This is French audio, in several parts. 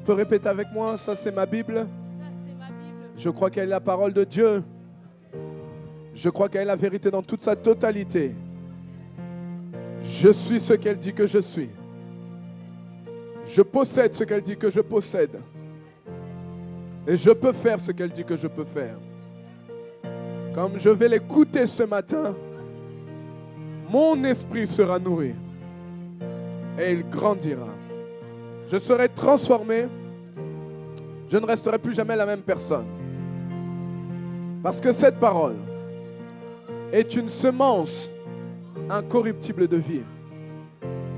peux répéter avec moi, ça c'est ma Bible. Je crois qu'elle est la parole de Dieu. Je crois qu'elle est la vérité dans toute sa totalité. Je suis ce qu'elle dit que je suis. Je possède ce qu'elle dit que je possède. Et je peux faire ce qu'elle dit que je peux faire. Comme je vais l'écouter ce matin, mon esprit sera nourri. Et il grandira. Je serai transformé. Je ne resterai plus jamais la même personne. Parce que cette parole est une semence incorruptible de vie.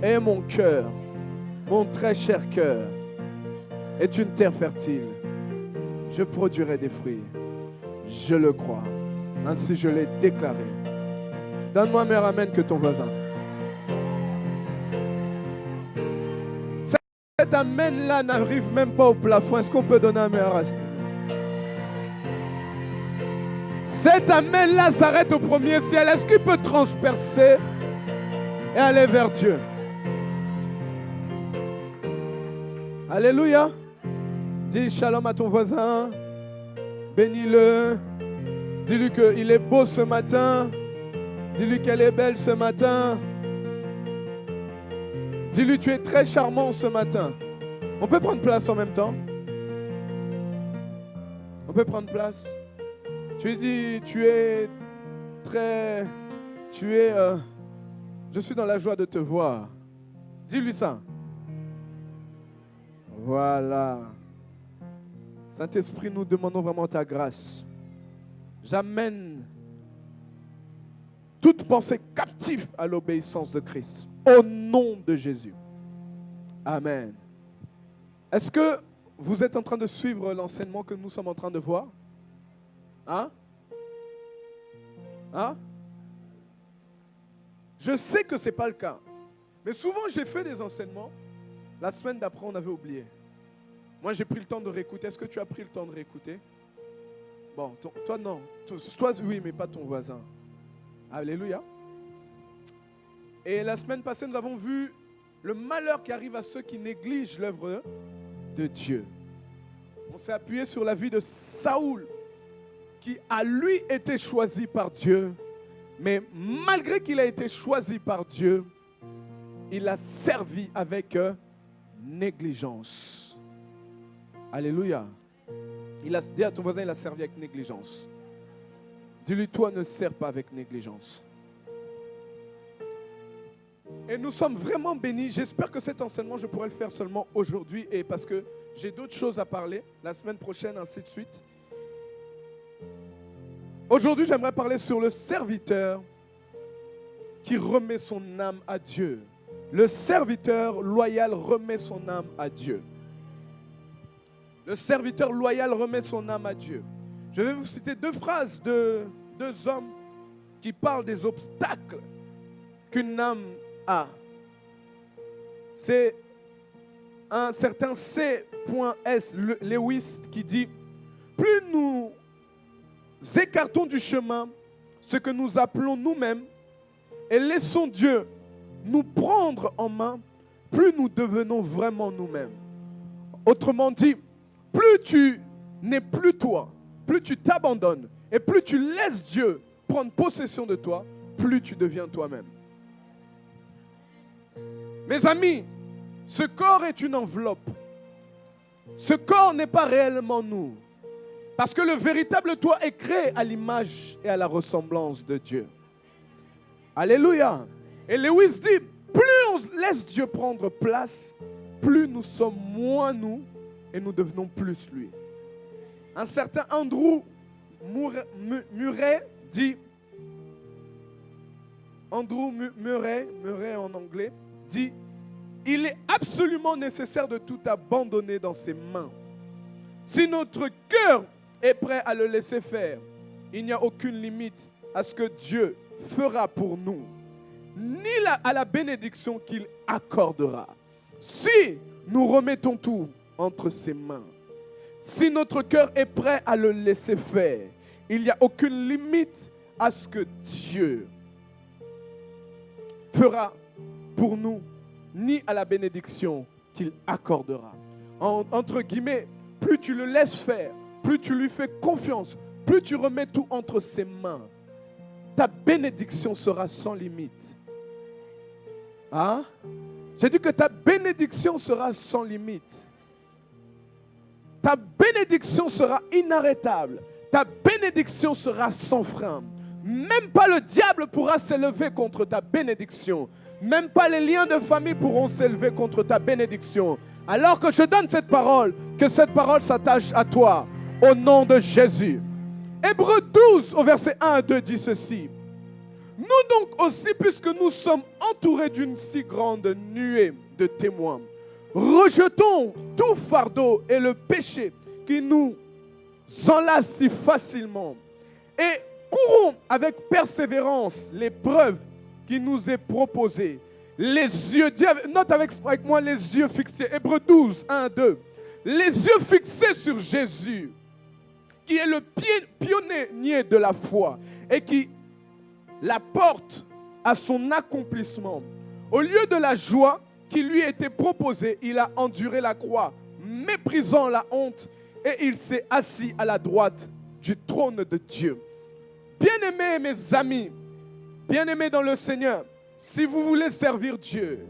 Et mon cœur, mon très cher cœur, est une terre fertile. Je produirai des fruits. Je le crois. Ainsi je l'ai déclaré. Donne-moi un meilleur amen que ton voisin. Cet amen-là n'arrive même pas au plafond. Est-ce qu'on peut donner un meilleur amen? Cet amen-là s'arrête au premier ciel. Est-ce qu'il peut transpercer et aller vers Dieu? Alléluia. Dis shalom à ton voisin. Bénis-le. Dis-lui qu'il est beau ce matin. Dis-lui qu'elle est belle ce matin. Dis-lui tu es très charmant ce matin. On peut prendre place en même temps? On peut prendre place? Tu lui dis, tu es très... je suis dans la joie de te voir. Dis-lui ça. Voilà. Saint-Esprit, nous demandons vraiment ta grâce. J'amène toute pensée captive à l'obéissance de Christ. Au nom de Jésus. Amen. Est-ce que vous êtes en train de suivre l'enseignement que nous sommes en train de voir? Hein? Hein? Je sais que ce n'est pas le cas. Mais souvent, j'ai fait des enseignements. La semaine d'après, on avait oublié. Moi, j'ai pris le temps de réécouter. Est-ce que tu as pris le temps de réécouter? Bon, toi, non. Toi, oui, mais pas ton voisin. Alléluia. Et la semaine passée, nous avons vu le malheur qui arrive à ceux qui négligent l'œuvre de Dieu. On s'est appuyé sur la vie de Saoul, qui a lui été choisi par Dieu, mais malgré qu'il a été choisi par Dieu, il a servi avec négligence. Alléluia. Dis à ton voisin, il a servi avec négligence. Dis-lui, toi ne sers pas avec négligence. Et nous sommes vraiment bénis. J'espère que cet enseignement, je pourrai le faire seulement aujourd'hui, et parce que j'ai d'autres choses à parler, la semaine prochaine, ainsi de suite. Aujourd'hui, j'aimerais parler sur le serviteur qui remet son âme à Dieu. Le serviteur loyal remet son âme à Dieu. Le serviteur loyal remet son âme à Dieu. Je vais vous citer deux phrases de deux hommes qui parlent des obstacles qu'une âme a. C'est un certain C.S. Lewis qui dit « Plus nous écartons du chemin ce que nous appelons nous-mêmes et laissons Dieu nous prendre en main, plus nous devenons vraiment nous-mêmes. » Autrement dit, plus tu n'es plus toi, plus tu t'abandonnes et plus tu laisses Dieu prendre possession de toi, plus tu deviens toi-même. Mes amis, ce corps est une enveloppe. Ce corps n'est pas réellement nous. Parce que le véritable toi est créé à l'image et à la ressemblance de Dieu. Alléluia. Et Lewis dit, plus on laisse Dieu prendre place, plus nous sommes moins nous et nous devenons plus lui. Un certain Andrew Murray dit, Andrew Murray en anglais, dit, il est absolument nécessaire de tout abandonner dans ses mains. Si notre cœur est prêt à le laisser faire, il n'y a aucune limite à ce que Dieu fera pour nous, ni à la bénédiction qu'il accordera. Si nous remettons tout entre ses mains, si notre cœur est prêt à le laisser faire, il n'y a aucune limite à ce que Dieu fera pour nous, ni à la bénédiction qu'il accordera. entre guillemets, plus tu le laisses faire, plus tu lui fais confiance, plus tu remets tout entre ses mains, ta bénédiction sera sans limite. Hein? J'ai dit que ta bénédiction sera sans limite. Ta bénédiction sera inarrêtable. Ta bénédiction sera sans frein. Même pas le diable pourra s'élever contre ta bénédiction. Même pas les liens de famille pourront s'élever contre ta bénédiction. Alors que je donne cette parole, que cette parole s'attache à toi, au nom de Jésus. Hébreux 12, au verset 1 à 2 dit ceci. Nous donc aussi, puisque nous sommes entourés d'une si grande nuée de témoins, rejetons tout fardeau et le péché qui nous enlace si facilement et courons avec persévérance l'épreuve qui nous est proposée. Les yeux, note avec moi les yeux fixés. Hébreux 12, 1, 2. Les yeux fixés sur Jésus, qui est le pionnier de la foi et qui la porte à son accomplissement. Au lieu de la joie qui lui était proposée, il a enduré la croix, méprisant la honte, et il s'est assis à la droite du trône de Dieu. Bien-aimés, mes amis, bien-aimés dans le Seigneur, si vous voulez servir Dieu,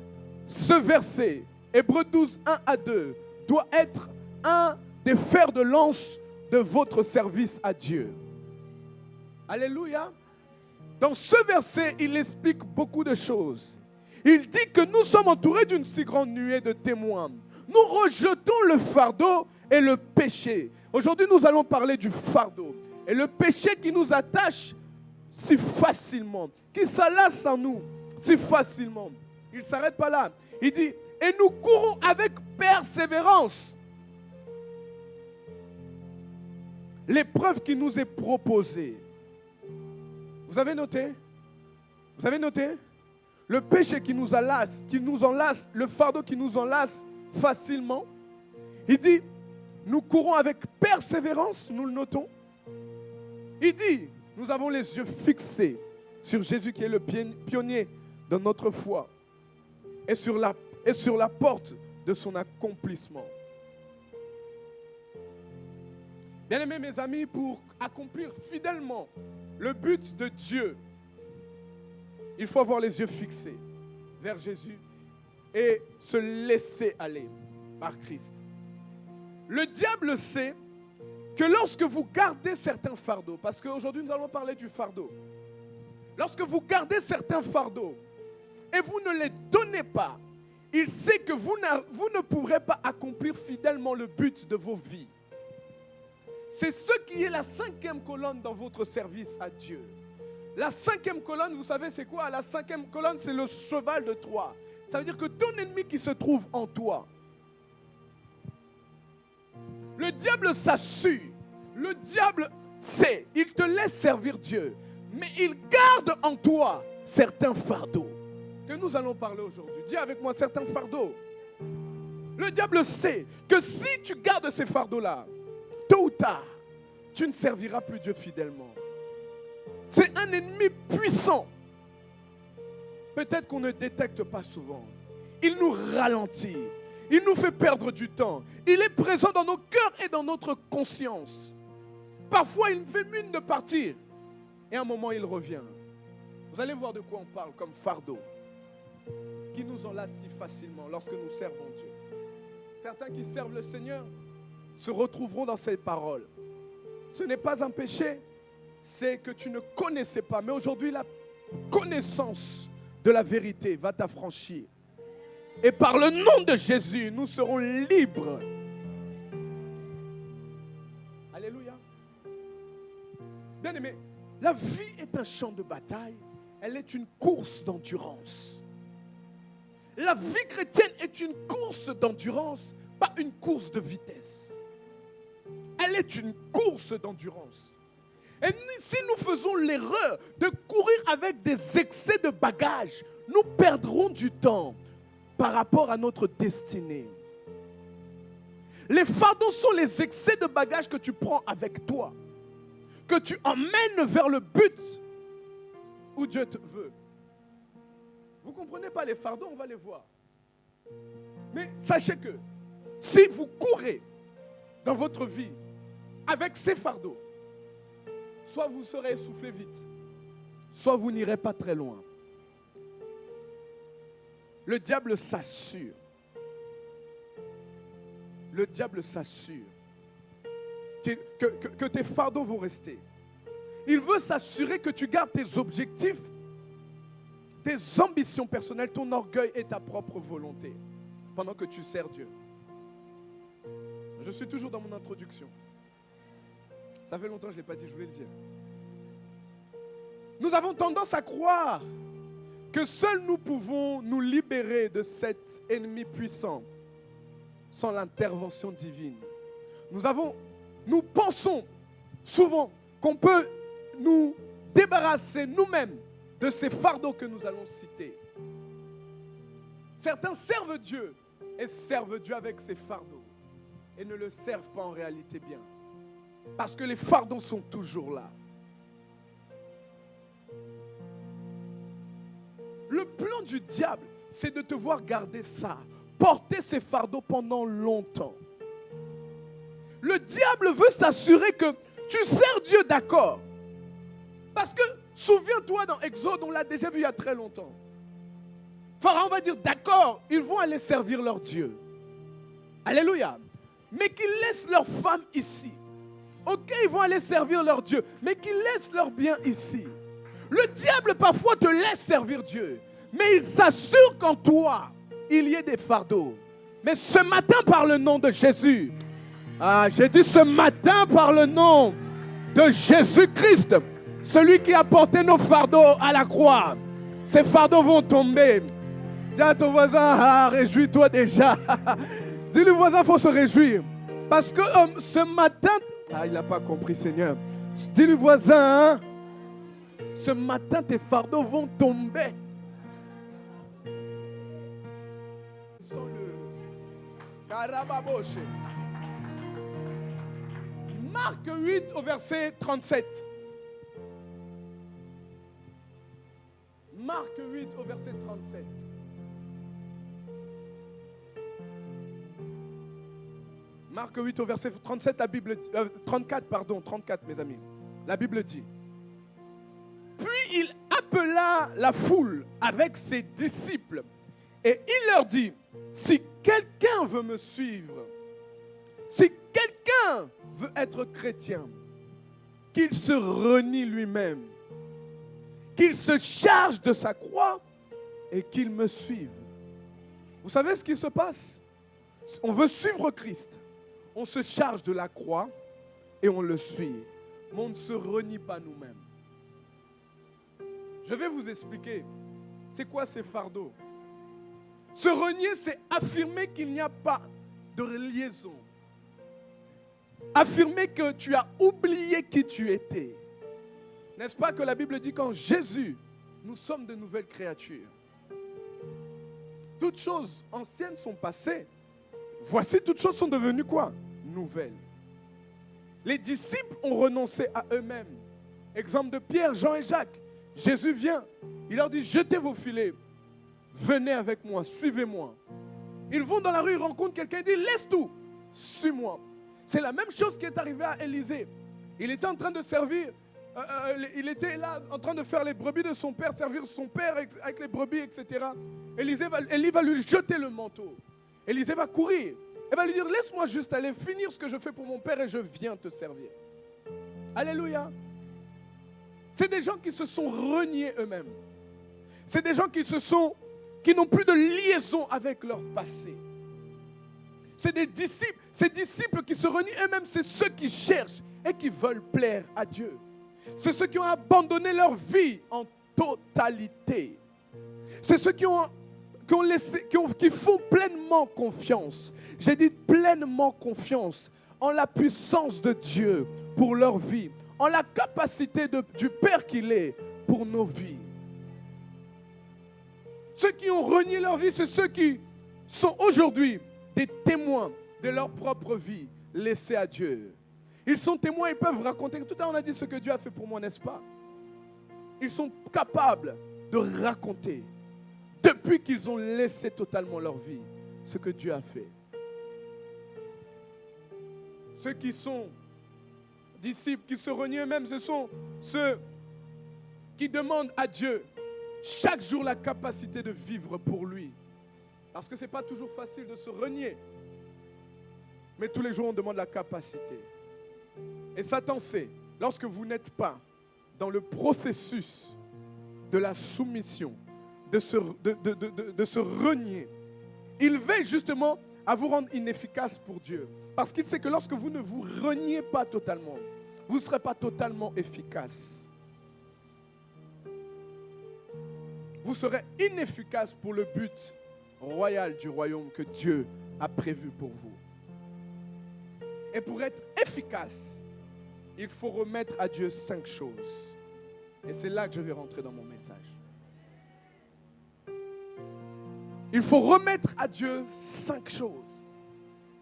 ce verset, Hébreux 12, 1 à 2, doit être un des fers de lance de votre service à Dieu. Alléluia. Dans ce verset, il explique beaucoup de choses. Il dit que nous sommes entourés d'une si grande nuée de témoins. Nous rejetons le fardeau et le péché. Aujourd'hui, nous allons parler du fardeau et le péché qui nous attache si facilement, qui s'enlace en nous si facilement. Il ne s'arrête pas là. Il dit, et nous courons avec persévérance l'épreuve qui nous est proposée. Vous avez noté? Vous avez noté? Le péché qui nous enlace, le fardeau qui nous enlace facilement. Il dit, nous courons avec persévérance, nous le notons. Il dit, nous avons les yeux fixés sur Jésus qui est le pionnier de notre foi et sur la porte de son accomplissement. Bien-aimés, mes amis, pour accomplir fidèlement le but de Dieu, il faut avoir les yeux fixés vers Jésus et se laisser aller par Christ. Le diable sait que lorsque vous gardez certains fardeaux, parce qu'aujourd'hui nous allons parler du fardeau, lorsque vous gardez certains fardeaux et vous ne les donnez pas, il sait que vous ne pourrez pas accomplir fidèlement le but de vos vies. C'est ce qui est la 5e colonne dans votre service à Dieu. La 5e colonne, vous savez c'est quoi? La 5e colonne, c'est le cheval de Troie. Ça veut dire que ton ennemi qui se trouve en toi, le diable s'assure, le diable sait, il te laisse servir Dieu, mais il garde en toi certains fardeaux que nous allons parler aujourd'hui. Dis avec moi certains fardeaux. Le diable sait que si tu gardes ces fardeaux-là, tôt ou tard, tu ne serviras plus Dieu fidèlement. C'est un ennemi puissant. Peut-être qu'on ne détecte pas souvent. Il nous ralentit. Il nous fait perdre du temps. Il est présent dans nos cœurs et dans notre conscience. Parfois, il fait mine de partir. Et à un moment, il revient. Vous allez voir de quoi on parle comme fardeau qui nous enlace si facilement lorsque nous servons Dieu. Certains qui servent le Seigneur se retrouveront dans ces paroles. Ce n'est pas un péché, c'est que tu ne connaissais pas. Mais aujourd'hui, la connaissance de la vérité va t'affranchir. Et par le nom de Jésus, nous serons libres. Alléluia. Bien-aimé, la vie est un champ de bataille. Elle est une course d'endurance. La vie chrétienne est une course d'endurance, pas une course de vitesse. Elle est une course d'endurance. Et si nous faisons l'erreur de courir avec des excès de bagages, nous perdrons du temps par rapport à notre destinée. Les fardeaux sont les excès de bagages que tu prends avec toi, que tu emmènes vers le but où Dieu te veut. Vous ne comprenez pas les fardeaux, on va les voir. Mais sachez que Si vous courez dans votre vie avec ces fardeaux, soit vous serez essoufflé vite, soit vous n'irez pas très loin. Le diable s'assure. Le diable s'assure que tes fardeaux vont rester. Il veut s'assurer que tu gardes tes objectifs, tes ambitions personnelles, ton orgueil et ta propre volonté pendant que tu sers Dieu. Je suis toujours dans mon introduction. Ça fait longtemps que je ne l'ai pas dit, je voulais le dire. Nous avons tendance à croire que seuls nous pouvons nous libérer de cet ennemi puissant sans l'intervention divine. Nous pensons souvent qu'on peut nous débarrasser nous-mêmes de ces fardeaux que nous allons citer. Certains servent Dieu et servent Dieu avec ces fardeaux et ne le servent pas en réalité bien. Parce que les fardeaux sont toujours là. Le plan du diable, c'est de te voir garder ça, porter ces fardeaux pendant longtemps. Le diable veut s'assurer que tu sers Dieu, d'accord. Parce que, souviens-toi dans Exode, on l'a déjà vu il y a très longtemps. Pharaon va dire, d'accord, ils vont aller servir leur Dieu. Alléluia. Mais qu'ils laissent leurs femmes ici. Ok, ils vont aller servir leur Dieu, mais qu'ils laissent leurs biens ici. Le diable parfois te laisse servir Dieu, mais il s'assure qu'en toi, il y ait des fardeaux. Mais ce matin, par le nom de Jésus, j'ai dit ce matin par le nom de Jésus-Christ, celui qui a porté nos fardeaux à la croix, ces fardeaux vont tomber. Dis à ton voisin, réjouis-toi déjà. Dis-le voisin, il faut se réjouir. Parce que ce matin, il n'a pas compris, Seigneur. Dis-le voisin, ce matin, tes fardeaux vont tomber. Marc 8 au verset 37. Marc 8 au verset 37. Marc 8 au verset 37, la Bible dit, 34 mes amis. La Bible dit. Puis il appela la foule avec ses disciples et il leur dit, si quelqu'un veut me suivre, si quelqu'un veut être chrétien, qu'il se renie lui-même, qu'il se charge de sa croix et qu'il me suive. Vous savez ce qui se passe? On veut suivre Christ. On se charge de la croix et on le suit. Mais on ne se renie pas nous-mêmes. Je vais vous expliquer. C'est quoi ces fardeaux? Se renier, c'est affirmer qu'il n'y a pas de liaison. Affirmer que tu as oublié qui tu étais. N'est-ce pas que la Bible dit qu'en Jésus, nous sommes de nouvelles créatures. Toutes choses anciennes sont passées. Voici, toutes choses sont devenues quoi? Nouvelles. Les disciples ont renoncé à eux-mêmes. Exemple de Pierre, Jean et Jacques. Jésus vient. Il leur dit, jetez vos filets. Venez avec moi, suivez-moi. Ils vont dans la rue, ils rencontrent quelqu'un, il dit, laisse tout, suis-moi. C'est la même chose qui est arrivée à Élisée. Il était en train de servir, il était là en train de faire les brebis de son père, servir son père avec les brebis, etc. Élie va lui jeter le manteau. Élisée va courir. Elle va lui dire, laisse-moi juste aller finir ce que je fais pour mon père et je viens te servir. Alléluia. C'est des gens qui se sont reniés eux-mêmes. C'est des gens qui n'ont plus de liaison avec leur passé. C'est des disciples. Ces disciples qui se renient eux-mêmes, c'est ceux qui cherchent et qui veulent plaire à Dieu. C'est ceux qui ont abandonné leur vie en totalité. C'est ceux qui font pleinement confiance. J'ai dit pleinement confiance en la puissance de Dieu pour leur vie, en la capacité du Père qu'il est pour nos vies. Ceux qui ont renié leur vie, c'est ceux qui sont aujourd'hui des témoins de leur propre vie laissée à Dieu. Ils sont témoins, ils peuvent raconter. Tout à l'heure, on a dit ce que Dieu a fait pour moi, n'est-ce pas? Ils sont capables de raconter, depuis qu'ils ont laissé totalement leur vie, ce que Dieu a fait. Ceux qui sont disciples, qui se renient eux-mêmes, ce sont ceux qui demandent à Dieu chaque jour la capacité de vivre pour lui. Parce que ce n'est pas toujours facile de se renier. Mais tous les jours, on demande la capacité. Et Satan sait, lorsque vous n'êtes pas dans le processus de la soumission, de se renier, il veut justement à vous rendre inefficace pour Dieu. Parce qu'il sait que lorsque vous ne vous reniez pas totalement, vous ne serez pas totalement efficace. Vous serez inefficace pour le but royal du royaume que Dieu a prévu pour vous. Et pour être efficace, il faut remettre à Dieu 5 choses. Et c'est là que je vais rentrer dans mon message. Il faut remettre à Dieu 5 choses.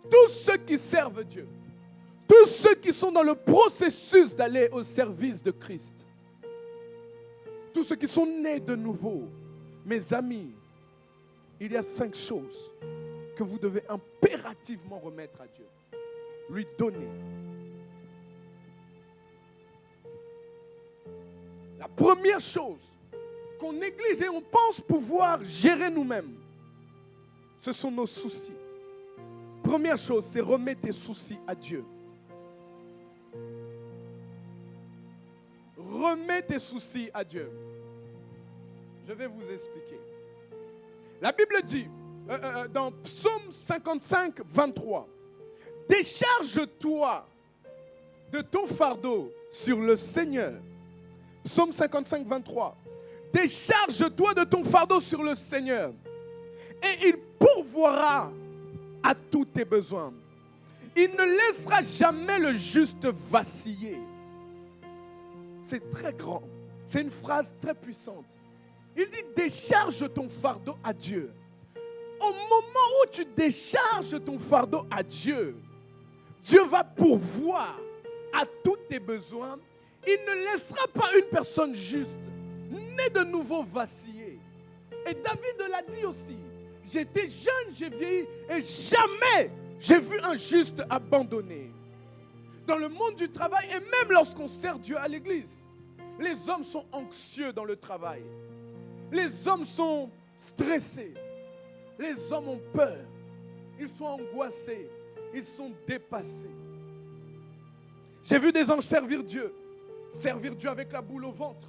Tous ceux qui servent Dieu, tous ceux qui sont dans le processus d'aller au service de Christ, tous ceux qui sont nés de nouveau, mes amis, il y a 5 choses que vous devez impérativement remettre à Dieu. Lui donner. La première chose qu'on néglige et on pense pouvoir gérer nous-mêmes, ce sont nos soucis. Première chose, c'est remettre tes soucis à Dieu. Remets tes soucis à Dieu. Je vais vous expliquer. La Bible dit, dans Psaume 55, 23, « Décharge-toi de ton fardeau sur le Seigneur. » Psaume 55, 23. « Décharge-toi de ton fardeau sur le Seigneur, et il pourvoira à tous tes besoins. Il ne laissera jamais le juste vaciller. » C'est très grand. C'est une phrase très puissante. Il dit, décharge ton fardeau à Dieu. Au moment où tu décharges ton fardeau à Dieu, Dieu va pourvoir à tous tes besoins. Il ne laissera pas une personne juste, née de nouveau, vaciller. Et David l'a dit aussi. J'étais jeune, j'ai vieilli et jamais j'ai vu un juste abandonné. Dans le monde du travail et même lorsqu'on sert Dieu à l'église, les hommes sont anxieux dans le travail. Les hommes sont stressés. Les hommes ont peur. Ils sont angoissés. Ils sont dépassés. J'ai vu des gens servir Dieu. Servir Dieu avec la boule au ventre.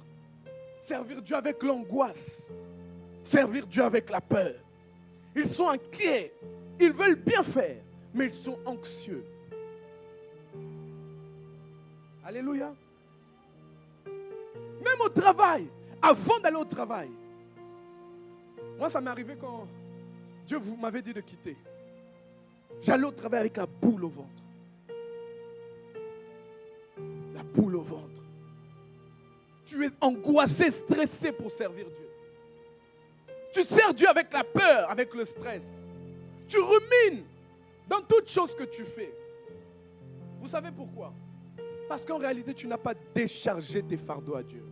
Servir Dieu avec l'angoisse. Servir Dieu avec la peur. Ils sont inquiets. Ils veulent bien faire, mais ils sont anxieux. Alléluia. Même au travail, avant d'aller au travail. Moi, ça m'est arrivé quand Dieu m'avait dit de quitter. J'allais au travail avec la boule au ventre. La boule au ventre. Tu es angoissé, stressé pour servir Dieu. Tu sers Dieu avec la peur, avec le stress. Tu rumines dans toutes choses que tu fais. Vous savez pourquoi? Parce qu'en réalité, tu n'as pas déchargé tes fardeaux à Dieu.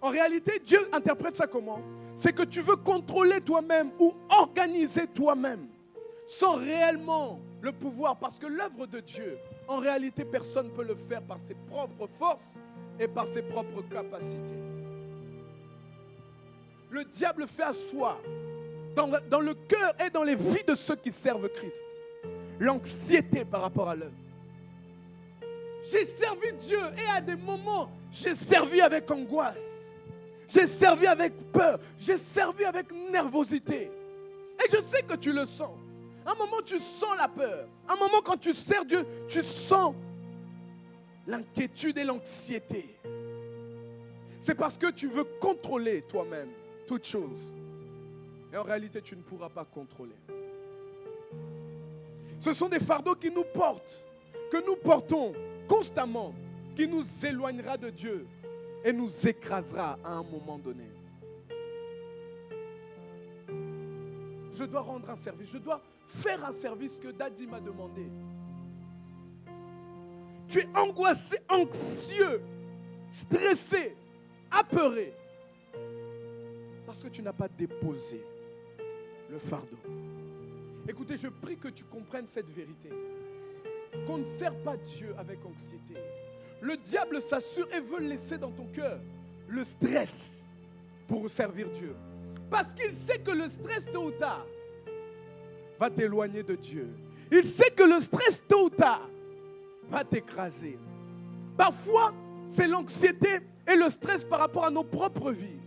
En réalité, Dieu interprète ça comment? C'est que tu veux contrôler toi-même ou organiser toi-même sans réellement le pouvoir. Parce que l'œuvre de Dieu, en réalité, personne ne peut le faire par ses propres forces et par ses propres capacités. Le diable fait asseoir dans le cœur et dans les vies de ceux qui servent Christ l'anxiété par rapport à l'œuvre. J'ai servi Dieu et à des moments, j'ai servi avec angoisse. J'ai servi avec peur. J'ai servi avec nervosité. Et je sais que tu le sens. Un moment, tu sens la peur. Un moment, quand tu sers Dieu, tu sens l'inquiétude et l'anxiété. C'est parce que tu veux contrôler toi-même toutes choses. Et en réalité, tu ne pourras pas contrôler. Ce sont des fardeaux qui nous portent, que nous portons constamment, qui nous éloignera de Dieu et nous écrasera à un moment donné. Je dois rendre un service, je dois faire un service que Daddy m'a demandé. Tu es angoissé, anxieux, stressé, apeuré, parce que tu n'as pas déposé le fardeau. Écoutez, je prie que tu comprennes cette vérité. qu'on ne sert pas Dieu avec anxiété. Le diable s'assure et veut laisser dans ton cœur le stress pour servir Dieu. Parce qu'il sait que le stress, tôt ou tard, va t'éloigner de Dieu. Il sait que le stress, tôt ou tard, va t'écraser. Parfois, c'est l'anxiété et le stress par rapport à nos propres vies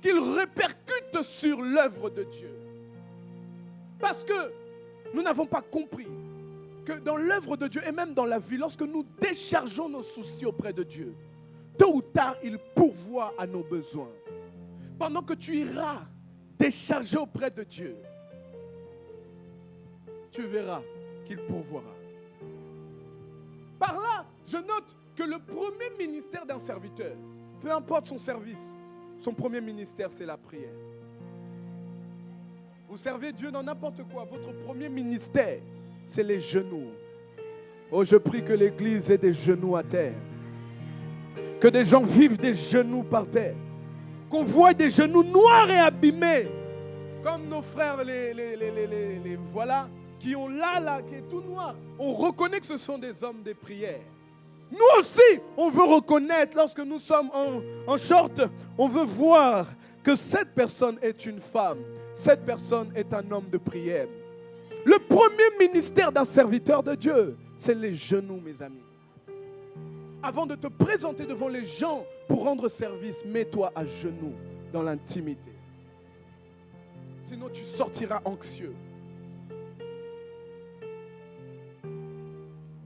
qu'il répercute sur l'œuvre de Dieu. Parce que nous n'avons pas compris que dans l'œuvre de Dieu et même dans la vie, lorsque nous déchargeons nos soucis auprès de Dieu, tôt ou tard, il pourvoit à nos besoins. Pendant que tu iras décharger auprès de Dieu, tu verras qu'il pourvoira. Par là, je note que le premier ministère d'un serviteur, peu importe son service, son premier ministère, c'est la prière. Vous servez Dieu dans n'importe quoi. Votre premier ministère, c'est les genoux. Oh, je prie que l'Église ait des genoux à terre. Que des gens vivent des genoux par terre. Qu'on voit des genoux noirs et abîmés. Comme nos frères, les voilà, qui ont là, qui est tout noir. On reconnaît que ce sont des hommes des prières. Nous aussi, on veut reconnaître, lorsque nous sommes en short, on veut voir que cette personne est une femme. Cette personne est un homme de prière. Le premier ministère d'un serviteur de Dieu, c'est les genoux, mes amis. Avant de te présenter devant les gens pour rendre service, mets-toi à genoux dans l'intimité. Sinon, tu sortiras anxieux.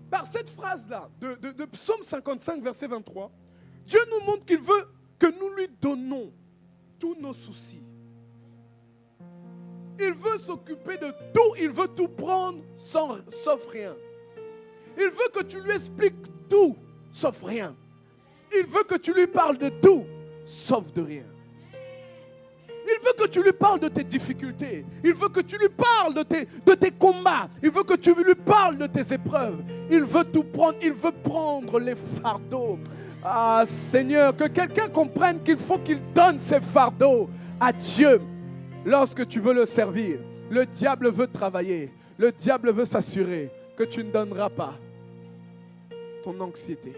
Par cette phrase-là, de Psaume 55, verset 23, Dieu nous montre qu'il veut que nous lui donnons tous nos soucis. Il veut s'occuper de tout, il veut tout prendre sauf rien. Il veut que tu lui expliques tout, sauf rien. Il veut que tu lui parles de tout, sauf de rien. Il veut que tu lui parles de tes difficultés. Il veut que tu lui parles de tes combats. Il veut que tu lui parles de tes épreuves. Il veut tout prendre. Il veut prendre les fardeaux. Ah Seigneur, que quelqu'un comprenne qu'il faut qu'il donne ses fardeaux à Dieu. Lorsque tu veux le servir, le diable veut travailler. Le diable veut s'assurer que tu ne donneras pas ton anxiété.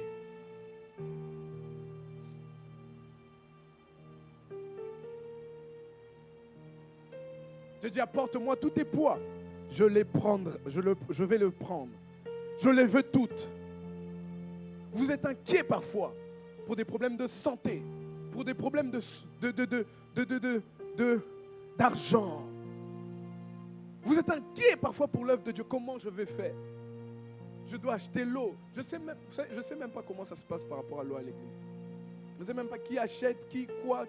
Dieu dit, apporte-moi tous tes poids. Je vais le prendre. Je les veux toutes. Vous êtes inquiet parfois pour des problèmes de santé, pour des problèmes d'argent. Vous êtes inquiet parfois pour l'œuvre de Dieu. Comment je vais faire? Je dois acheter l'eau. Je sais même pas comment ça se passe par rapport à l'eau à l'église. Je ne sais même pas qui achète, qui, quoi.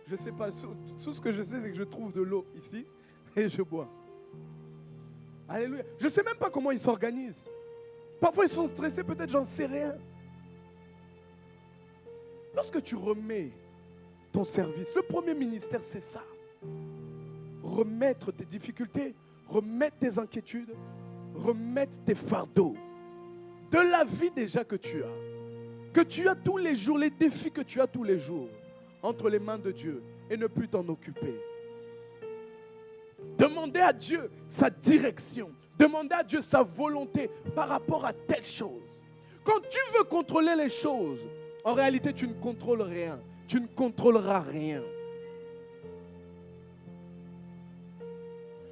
Je ne sais pas. Tout ce que je sais, c'est que je trouve de l'eau ici et je bois. Alléluia. Je ne sais même pas comment ils s'organisent. Parfois, ils sont stressés, peut-être, j'en sais rien. Lorsque tu remets ton service, le premier ministère, c'est ça. Remettre tes difficultés, remettre tes inquiétudes, remettre tes fardeaux de la vie déjà que tu as tous les jours, les défis que tu as tous les jours, entre les mains de Dieu et ne plus t'en occuper. Demandez à Dieu sa direction. Demandez à Dieu sa volonté par rapport à telle chose. Quand tu veux contrôler les choses, en réalité, tu ne contrôles rien. Tu ne contrôleras rien.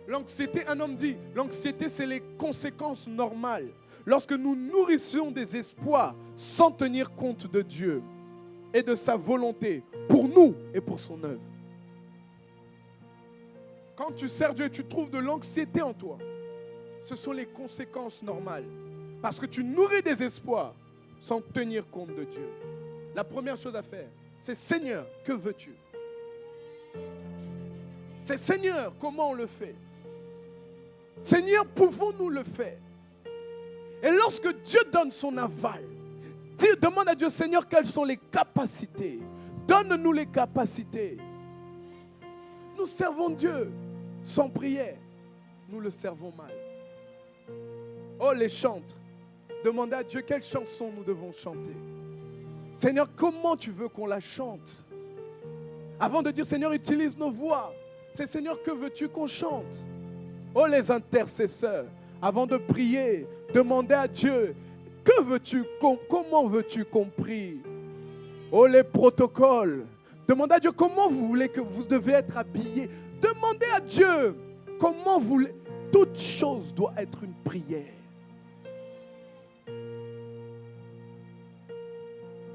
L'anxiété, un homme dit, l'anxiété, c'est les conséquences normales. Lorsque nous nourrissons des espoirs sans tenir compte de Dieu et de sa volonté pour nous et pour son œuvre. Quand tu sers Dieu et tu trouves de l'anxiété en toi, ce sont les conséquences normales. Parce que tu nourris des espoirs sans tenir compte de Dieu. La première chose à faire, c'est Seigneur, que veux-tu? C'est Seigneur, comment on le fait? Seigneur, pouvons-nous le faire? Et lorsque Dieu donne son aval, demande à Dieu, Seigneur, quelles sont les capacités? Donne-nous les capacités. Nous servons Dieu sans prière. Nous le servons mal. Oh, les chantres. Demandez à Dieu quelle chanson nous devons chanter. Seigneur, comment tu veux qu'on la chante? Avant de dire, Seigneur, utilise nos voix. C'est Seigneur, que veux-tu qu'on chante? Oh, les intercesseurs, avant de prier, Demandez à Dieu, que veux-tu, comment veux-tu compris? Oh, les protocoles. Demandez à Dieu comment vous voulez que vous devez être habillé. Demandez à Dieu comment vous voulez. Toute chose doit être une prière.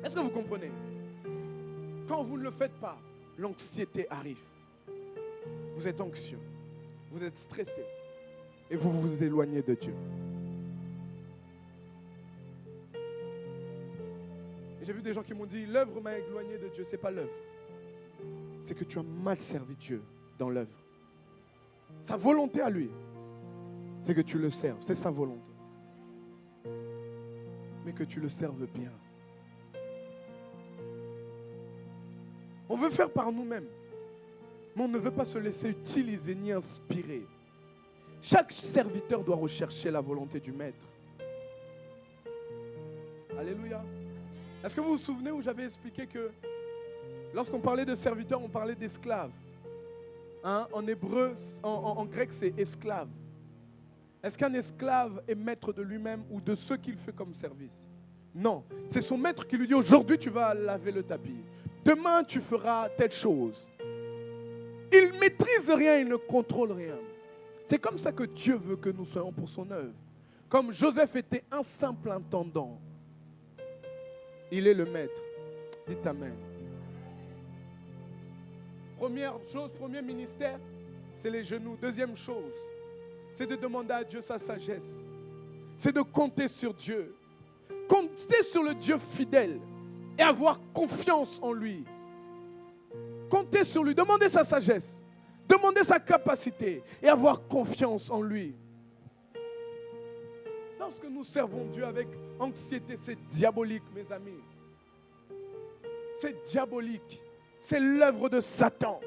Est-ce que vous comprenez? Quand vous ne le faites pas, l'anxiété arrive. Vous êtes anxieux, vous êtes stressé et vous vous éloignez de Dieu. Et j'ai vu des gens qui m'ont dit, l'œuvre m'a éloigné de Dieu. Ce n'est pas l'œuvre. C'est que tu as mal servi Dieu dans l'œuvre. Sa volonté à lui, c'est que tu le serves. C'est sa volonté. Mais que tu le serves bien. On veut faire par nous-mêmes. Mais on ne veut pas se laisser utiliser ni inspirer. Chaque serviteur doit rechercher la volonté du maître. Alléluia. Est-ce que vous vous souvenez où j'avais expliqué que lorsqu'on parlait de serviteur, on parlait d'esclave. Hein? En hébreu, en grec, c'est esclave. Est-ce qu'un esclave est maître de lui-même ou de ce qu'il fait comme service? Non. C'est son maître qui lui dit, aujourd'hui tu vas laver le tapis. Demain tu feras telle chose. Il ne maîtrise rien, il ne contrôle rien. C'est comme ça que Dieu veut que nous soyons pour son œuvre. Comme Joseph était un simple intendant, il est le maître. Dites Amen. Première chose, premier ministère, c'est les genoux. Deuxième chose, c'est de demander à Dieu sa sagesse. C'est de compter sur Dieu. Compter sur le Dieu fidèle et avoir confiance en lui. Compter sur lui, demander sa sagesse, demander sa capacité et avoir confiance en lui. Lorsque nous servons Dieu avec anxiété, c'est diabolique, mes amis. C'est diabolique. C'est l'œuvre de Satan.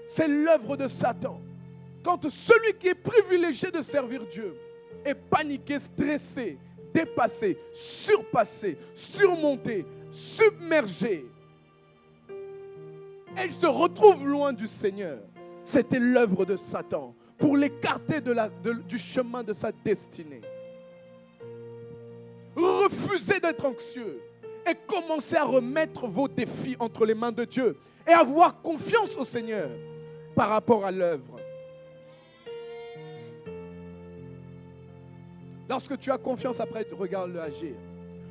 C'est l'œuvre de Satan. Quand celui qui est privilégié de servir Dieu est paniqué, stressé, dépassé, surpassé, surmonté, submergé, et il se retrouve loin du Seigneur, c'était l'œuvre de Satan pour l'écarter du chemin de sa destinée. Refusez d'être anxieux et commencez à remettre vos défis entre les mains de Dieu et avoir confiance au Seigneur par rapport à l'œuvre. Lorsque tu as confiance, après, regarde-le agir.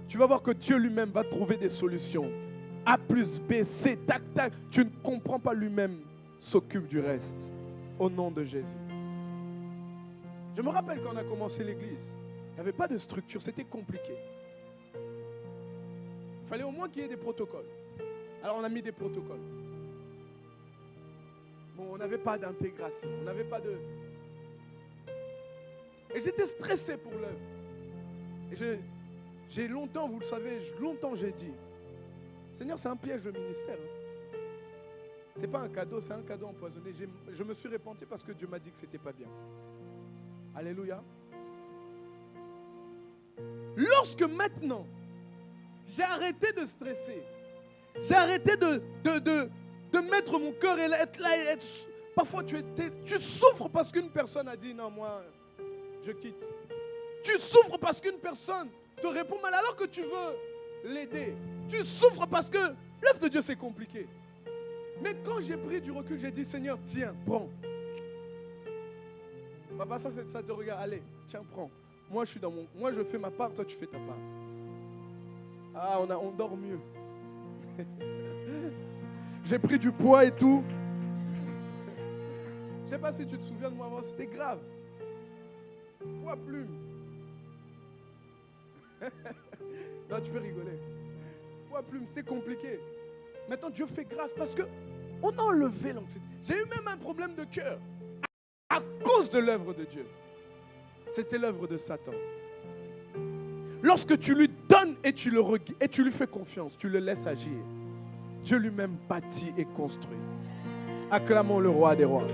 Tu vas voir que Dieu lui-même va trouver des solutions. A plus B, C, tac, tac. Tu ne comprends pas, lui-même s'occupe du reste. Au nom de Jésus. Je me rappelle quand on a commencé l'église, il n'y avait pas de structure, c'était compliqué. Il fallait au moins qu'il y ait des protocoles. Alors on a mis des protocoles. Bon, on n'avait pas d'intégration, on n'avait pas de... Et j'étais stressé pour l'œuvre. Et j'ai longtemps, vous le savez, longtemps j'ai dit, Seigneur, c'est un piège de ministère. Hein. Ce n'est pas un cadeau, c'est un cadeau empoisonné. Je me suis repenti parce que Dieu m'a dit que ce n'était pas bien. Alléluia. Lorsque maintenant, j'ai arrêté de stresser, j'ai arrêté de mettre mon cœur et être là et être... Parfois tu souffres parce qu'une personne a dit non, moi, je quitte. Tu souffres parce qu'une personne te répond mal alors que tu veux l'aider. Tu souffres parce que l'œuvre de Dieu c'est compliqué. Mais quand j'ai pris du recul, j'ai dit Seigneur, tiens, prends. Papa, ça te regarde, allez, tiens, prends. Moi je fais ma part, toi tu fais ta part. Ah, on dort mieux. J'ai pris du poids et tout. Je ne sais pas si tu te souviens de moi avant, c'était grave. Poids plume. Non, tu peux rigoler. Poids plume, c'était compliqué. Maintenant, Dieu fait grâce parce qu'on a enlevé l'anxiété. J'ai eu même un problème de cœur à cause de l'œuvre de Dieu. C'était l'œuvre de Satan. Lorsque tu lui donnes et tu lui fais confiance, tu le laisses agir, Dieu lui-même bâtit et construit. Acclamons le roi des rois.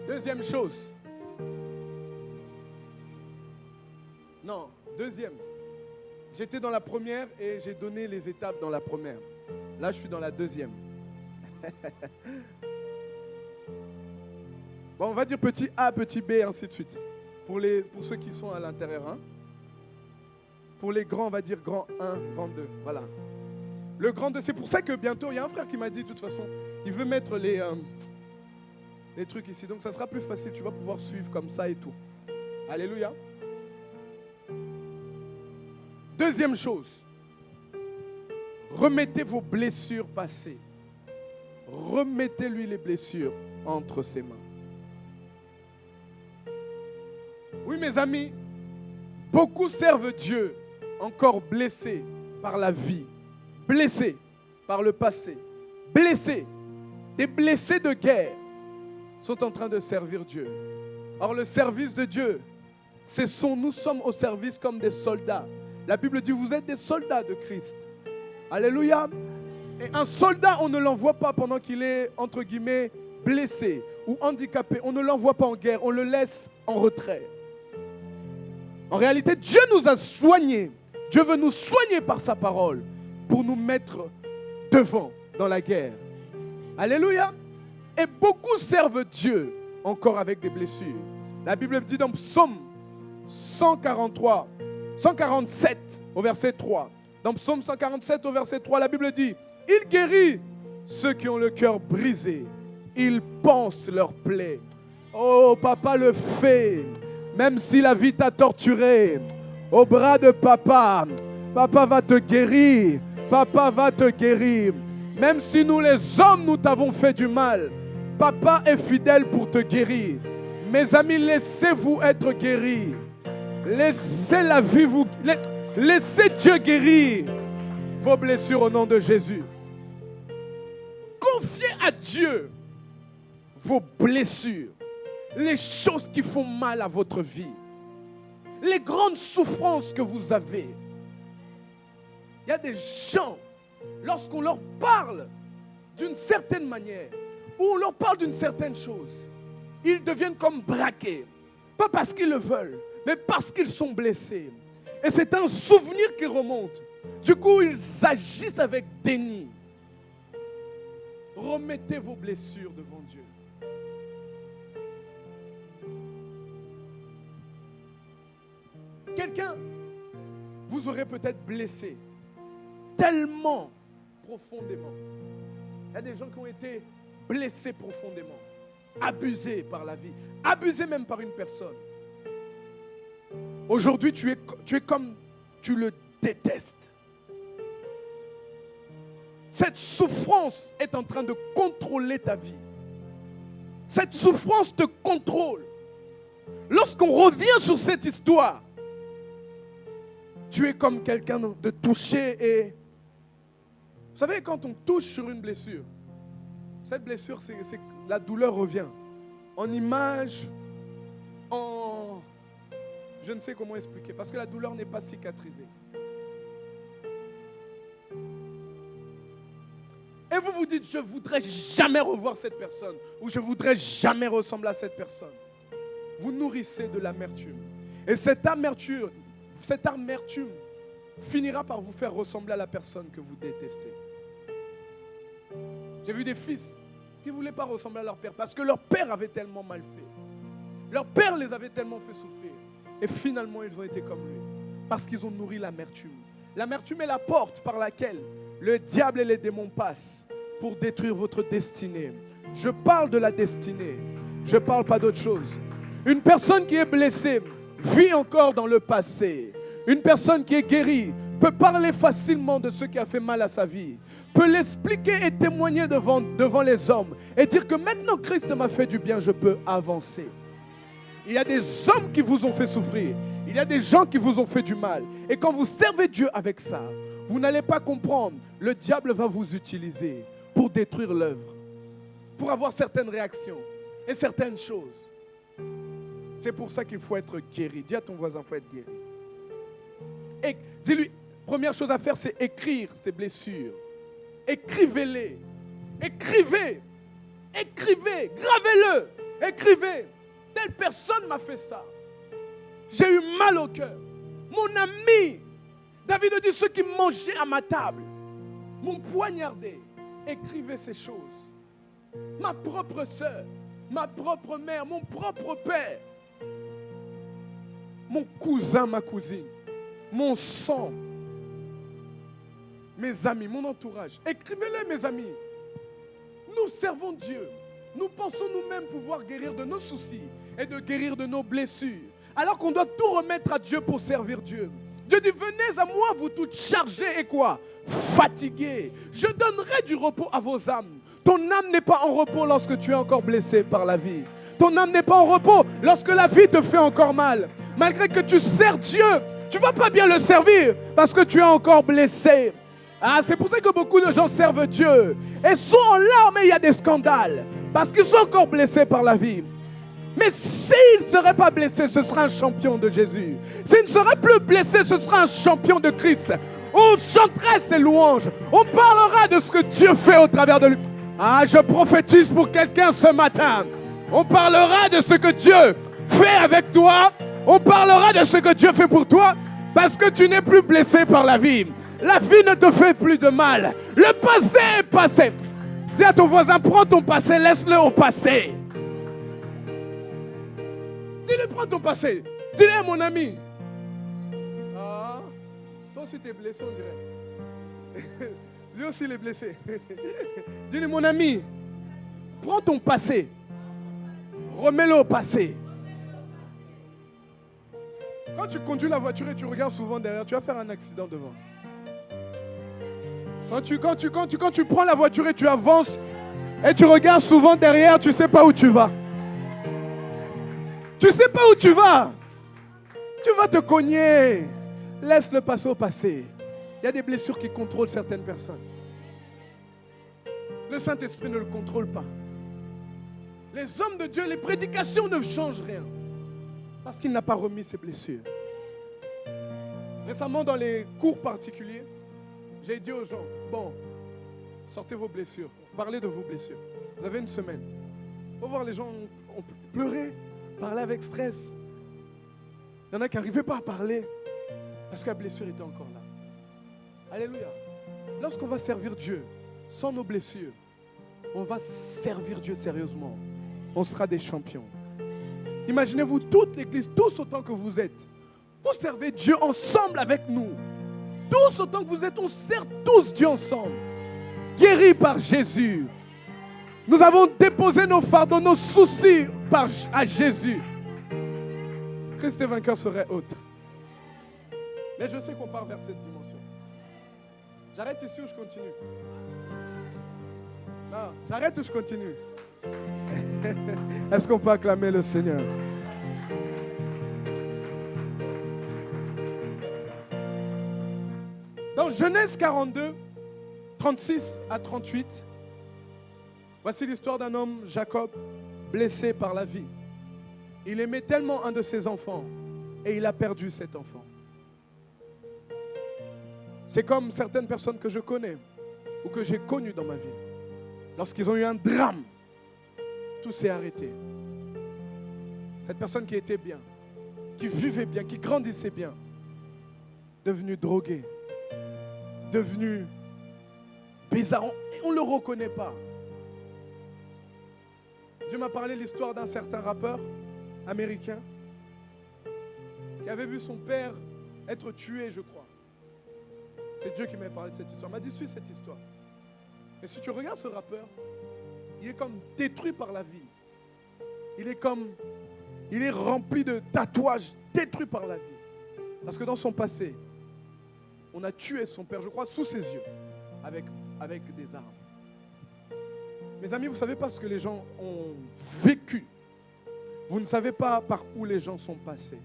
Deuxième chose. Non, deuxième. J'étais dans la première et j'ai donné les étapes dans la première. Là, je suis dans la deuxième. Bon, on va dire petit A, petit B, ainsi de suite. Pour ceux qui sont à l'intérieur. Hein. Pour les grands, on va dire grand 1, grand 2. Voilà. Le grand 2, c'est pour ça que bientôt, il y a un frère qui m'a dit, de toute façon, il veut mettre les trucs ici. Donc ça sera plus facile, tu vas pouvoir suivre comme ça et tout. Alléluia. Deuxième chose, remettez vos blessures passées. Remettez-lui les blessures entre ses mains. Oui, mes amis, beaucoup servent Dieu encore blessés par la vie, blessés par le passé, blessés, des blessés de guerre sont en train de servir Dieu. Or, le service de Dieu, nous sommes au service comme des soldats. La Bible dit, vous êtes des soldats de Christ. Alléluia. Et un soldat, on ne l'envoie pas pendant qu'il est, entre guillemets, blessé ou handicapé. On ne l'envoie pas en guerre, on le laisse en retrait. En réalité, Dieu nous a soignés. Dieu veut nous soigner par sa parole pour nous mettre devant dans la guerre. Alléluia. Et beaucoup servent Dieu encore avec des blessures. La Bible dit dans Psaume 147 au verset 3. Dans Psaume 147 au verset 3, la Bible dit, il guérit ceux qui ont le cœur brisé. Il pense leurs plaies. Oh, papa le fait. Même si la vie t'a torturé, au bras de papa, papa va te guérir. Papa va te guérir. Même si nous les hommes, nous t'avons fait du mal, papa est fidèle pour te guérir. Mes amis, laissez-vous être guéris. Laissez la vie vous... Laissez Dieu guérir vos blessures au nom de Jésus. Confiez à Dieu vos blessures, les choses qui font mal à votre vie, les grandes souffrances que vous avez. Il y a des gens, lorsqu'on leur parle d'une certaine manière, ou on leur parle d'une certaine chose, ils deviennent comme braqués. Pas parce qu'ils le veulent, mais parce qu'ils sont blessés. Et c'est un souvenir qui remonte. Du coup, ils agissent avec déni. Remettez vos blessures devant Dieu. Quelqu'un vous aurait peut-être blessé tellement profondément. Il y a des gens qui ont été blessés profondément, abusés par la vie, abusés même par une personne. Aujourd'hui, tu es comme tu le détestes. Cette souffrance est en train de contrôler ta vie. Cette souffrance te contrôle. Lorsqu'on revient sur cette histoire, tu es comme quelqu'un de touché et... Vous savez, quand on touche sur une blessure, cette blessure, la douleur revient. En image, en... Je ne sais comment expliquer, parce que la douleur n'est pas cicatrisée. Et vous vous dites, je ne voudrais jamais revoir cette personne, ou je ne voudrais jamais ressembler à cette personne. Vous nourrissez de l'amertume. Et cette amertume finira par vous faire ressembler à la personne que vous détestez. J'ai vu des fils qui ne voulaient pas ressembler à leur père, parce que leur père avait tellement mal fait. Leur père les avait tellement fait souffrir. Et finalement, ils ont été comme lui. Parce qu'ils ont nourri l'amertume. L'amertume est la porte par laquelle le diable et les démons passent pour détruire votre destinée. Je parle de la destinée. Je ne parle pas d'autre chose. Une personne qui est blessée vit encore dans le passé. Une personne qui est guérie peut parler facilement de ce qui a fait mal à sa vie. Peut l'expliquer et témoigner devant les hommes. Et dire que maintenant Christ m'a fait du bien, je peux avancer. Il y a des hommes qui vous ont fait souffrir. Il y a des gens qui vous ont fait du mal. Et quand vous servez Dieu avec ça, vous n'allez pas comprendre. Le diable va vous utiliser pour détruire l'œuvre, pour avoir certaines réactions et certaines choses. C'est pour ça qu'il faut être guéri. Dis à ton voisin, il faut être guéri. Et dis-lui, première chose à faire, c'est écrire ces blessures. Écrivez-les. Écrivez. Écrivez. Gravez-le. Écrivez. Telle personne m'a fait ça. J'ai eu mal au cœur. Mon ami, David dit, ceux qui mangeaient à ma table m'ont poignardé. Écrivez ces choses. Ma propre sœur, ma propre mère, mon propre père, mon cousin, ma cousine, mon sang, mes amis, mon entourage. Écrivez-les, mes amis. Nous servons Dieu. Nous pensons nous-mêmes pouvoir guérir de nos soucis et de guérir de nos blessures. Alors qu'on doit tout remettre à Dieu pour servir Dieu. Dieu dit, venez à moi, vous toutes chargés et quoi? Fatigués. Je donnerai du repos à vos âmes. Ton âme n'est pas en repos lorsque tu es encore blessé par la vie. Ton âme n'est pas en repos lorsque la vie te fait encore mal. Malgré que tu sers Dieu, tu ne vas pas bien le servir parce que tu es encore blessé. Ah, c'est pour ça que beaucoup de gens servent Dieu et sont en larmes et il y a des scandales parce qu'ils sont encore blessés par la vie. Mais s'il ne serait pas blessé, ce sera un champion de Jésus. S'il ne serait plus blessé, ce sera un champion de Christ. On chanterait ses louanges. On parlera de ce que Dieu fait au travers de lui. Ah, je prophétise pour quelqu'un ce matin. On parlera de ce que Dieu fait avec toi. On parlera de ce que Dieu fait pour toi parce que tu n'es plus blessé par la vie. La vie ne te fait plus de mal. Le passé est passé. Dis à ton voisin, prends ton passé, laisse-le au passé. Dis-le, prends ton passé. Dis-le, mon ami. Ah, toi aussi t'es blessé, on dirait. Lui aussi il est blessé. Dis-le, mon ami, prends ton passé. Remets-le au passé. Quand tu conduis la voiture et tu regardes souvent derrière, tu vas faire un accident devant. Quand tu prends la voiture et tu avances et tu regardes souvent derrière, tu ne sais pas où tu vas. Tu ne sais pas où tu vas. Tu vas te cogner. Laisse-le passer au passé. Il y a des blessures qui contrôlent certaines personnes. Le Saint-Esprit ne le contrôle pas. Les hommes de Dieu, les prédications ne changent rien. Parce qu'il n'a pas remis ses blessures. Récemment, dans les cours particuliers, j'ai dit aux gens, bon, sortez vos blessures, parlez de vos blessures. Vous avez une semaine. Il faut voir, les gens ont pleuré, parlé avec stress. Il y en a qui n'arrivaient pas à parler parce que la blessure était encore là. Alléluia. Lorsqu'on va servir Dieu sans nos blessures, on va servir Dieu sérieusement. On sera des champions. Imaginez-vous toute l'église, tous autant que vous êtes. Vous servez Dieu ensemble avec nous. Tous autant que vous êtes, on sert tous Dieu ensemble. Guéris par Jésus. Nous avons déposé nos fardeaux, nos soucis à Jésus. Christ est vainqueur serait autre. Mais je sais qu'on part vers cette dimension. J'arrête ici ou je continue? Non, j'arrête ou je continue? Est-ce qu'on peut acclamer le Seigneur? Dans Genèse 42, 36 à 38, voici l'histoire d'un homme, Jacob, blessé par la vie. Il aimait tellement un de ses enfants et il a perdu cet enfant. C'est comme certaines personnes que je connais ou que j'ai connues dans ma vie. Lorsqu'ils ont eu un drame, tout s'est arrêté. Cette personne qui était bien, qui vivait bien, qui grandissait bien, devenue droguée, devenue bizarre, on ne le reconnaît pas. Dieu m'a parlé de l'histoire d'un certain rappeur américain qui avait vu son père être tué, je crois. C'est Dieu qui m'a parlé de cette histoire. Il m'a dit, suis cette histoire. Et si tu regardes ce rappeur, il est comme détruit par la vie. Il est rempli de tatouages, détruit par la vie. Parce que dans son passé, on a tué son père, je crois, sous ses yeux, avec des armes. Mes amis, vous ne savez pas ce que les gens ont vécu. Vous ne savez pas par où les gens sont passés.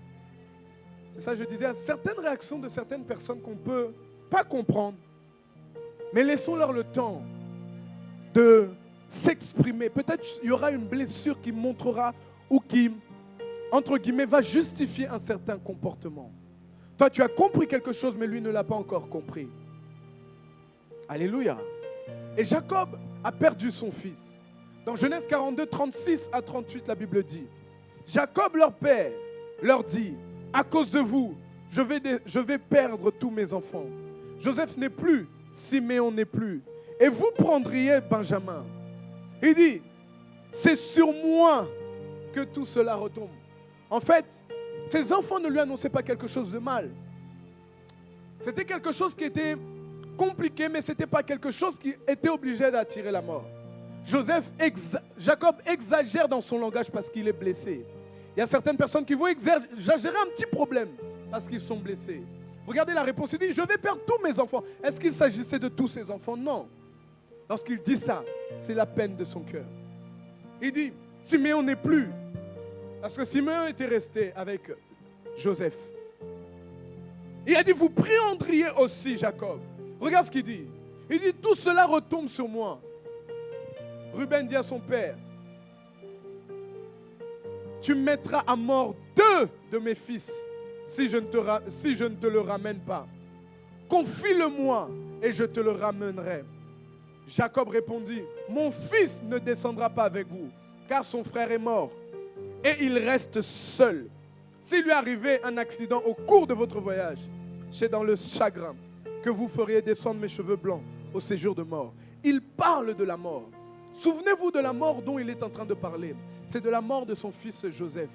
C'est ça que je disais, à certaines réactions de certaines personnes qu'on ne peut pas comprendre, mais laissons-leur le temps de s'exprimer. Peut-être il y aura une blessure qui montrera ou qui, entre guillemets, va justifier un certain comportement. Toi, tu as compris quelque chose, mais lui ne l'a pas encore compris. Alléluia. Et Jacob a perdu son fils. Dans Genèse 42, 36 à 38, la Bible dit, Jacob, leur père, leur dit, à cause de vous, je vais perdre tous mes enfants. Joseph n'est plus, Siméon n'est plus, et vous prendriez Benjamin. Il dit, c'est sur moi que tout cela retombe. En fait, ses enfants ne lui annonçaient pas quelque chose de mal. C'était quelque chose qui était compliqué, mais ce n'était pas quelque chose qui était obligé d'attirer la mort. Jacob exagère dans son langage parce qu'il est blessé. Il y a certaines personnes qui vont exagérer un petit problème parce qu'ils sont blessés. Regardez la réponse, il dit, je vais perdre tous mes enfants. Est-ce qu'il s'agissait de tous ses enfants? Non. Lorsqu'il dit ça, c'est la peine de son cœur. Il dit, Siméon n'est plus. Parce que Siméon était resté avec Joseph. Il a dit, vous prendriez aussi Jacob. Regarde ce qu'il dit. Il dit, tout cela retombe sur moi. Ruben dit à son père, tu mettras à mort 2 de mes fils si je ne te le ramène pas. Confie-le-moi et je te le ramènerai. Jacob répondit, mon fils ne descendra pas avec vous, car son frère est mort et il reste seul. S'il lui arrivait un accident au cours de votre voyage, c'est dans le chagrin que vous feriez descendre mes cheveux blancs au séjour de mort. Il parle de la mort. Souvenez-vous de la mort dont il est en train de parler. C'est de la mort de son fils Joseph.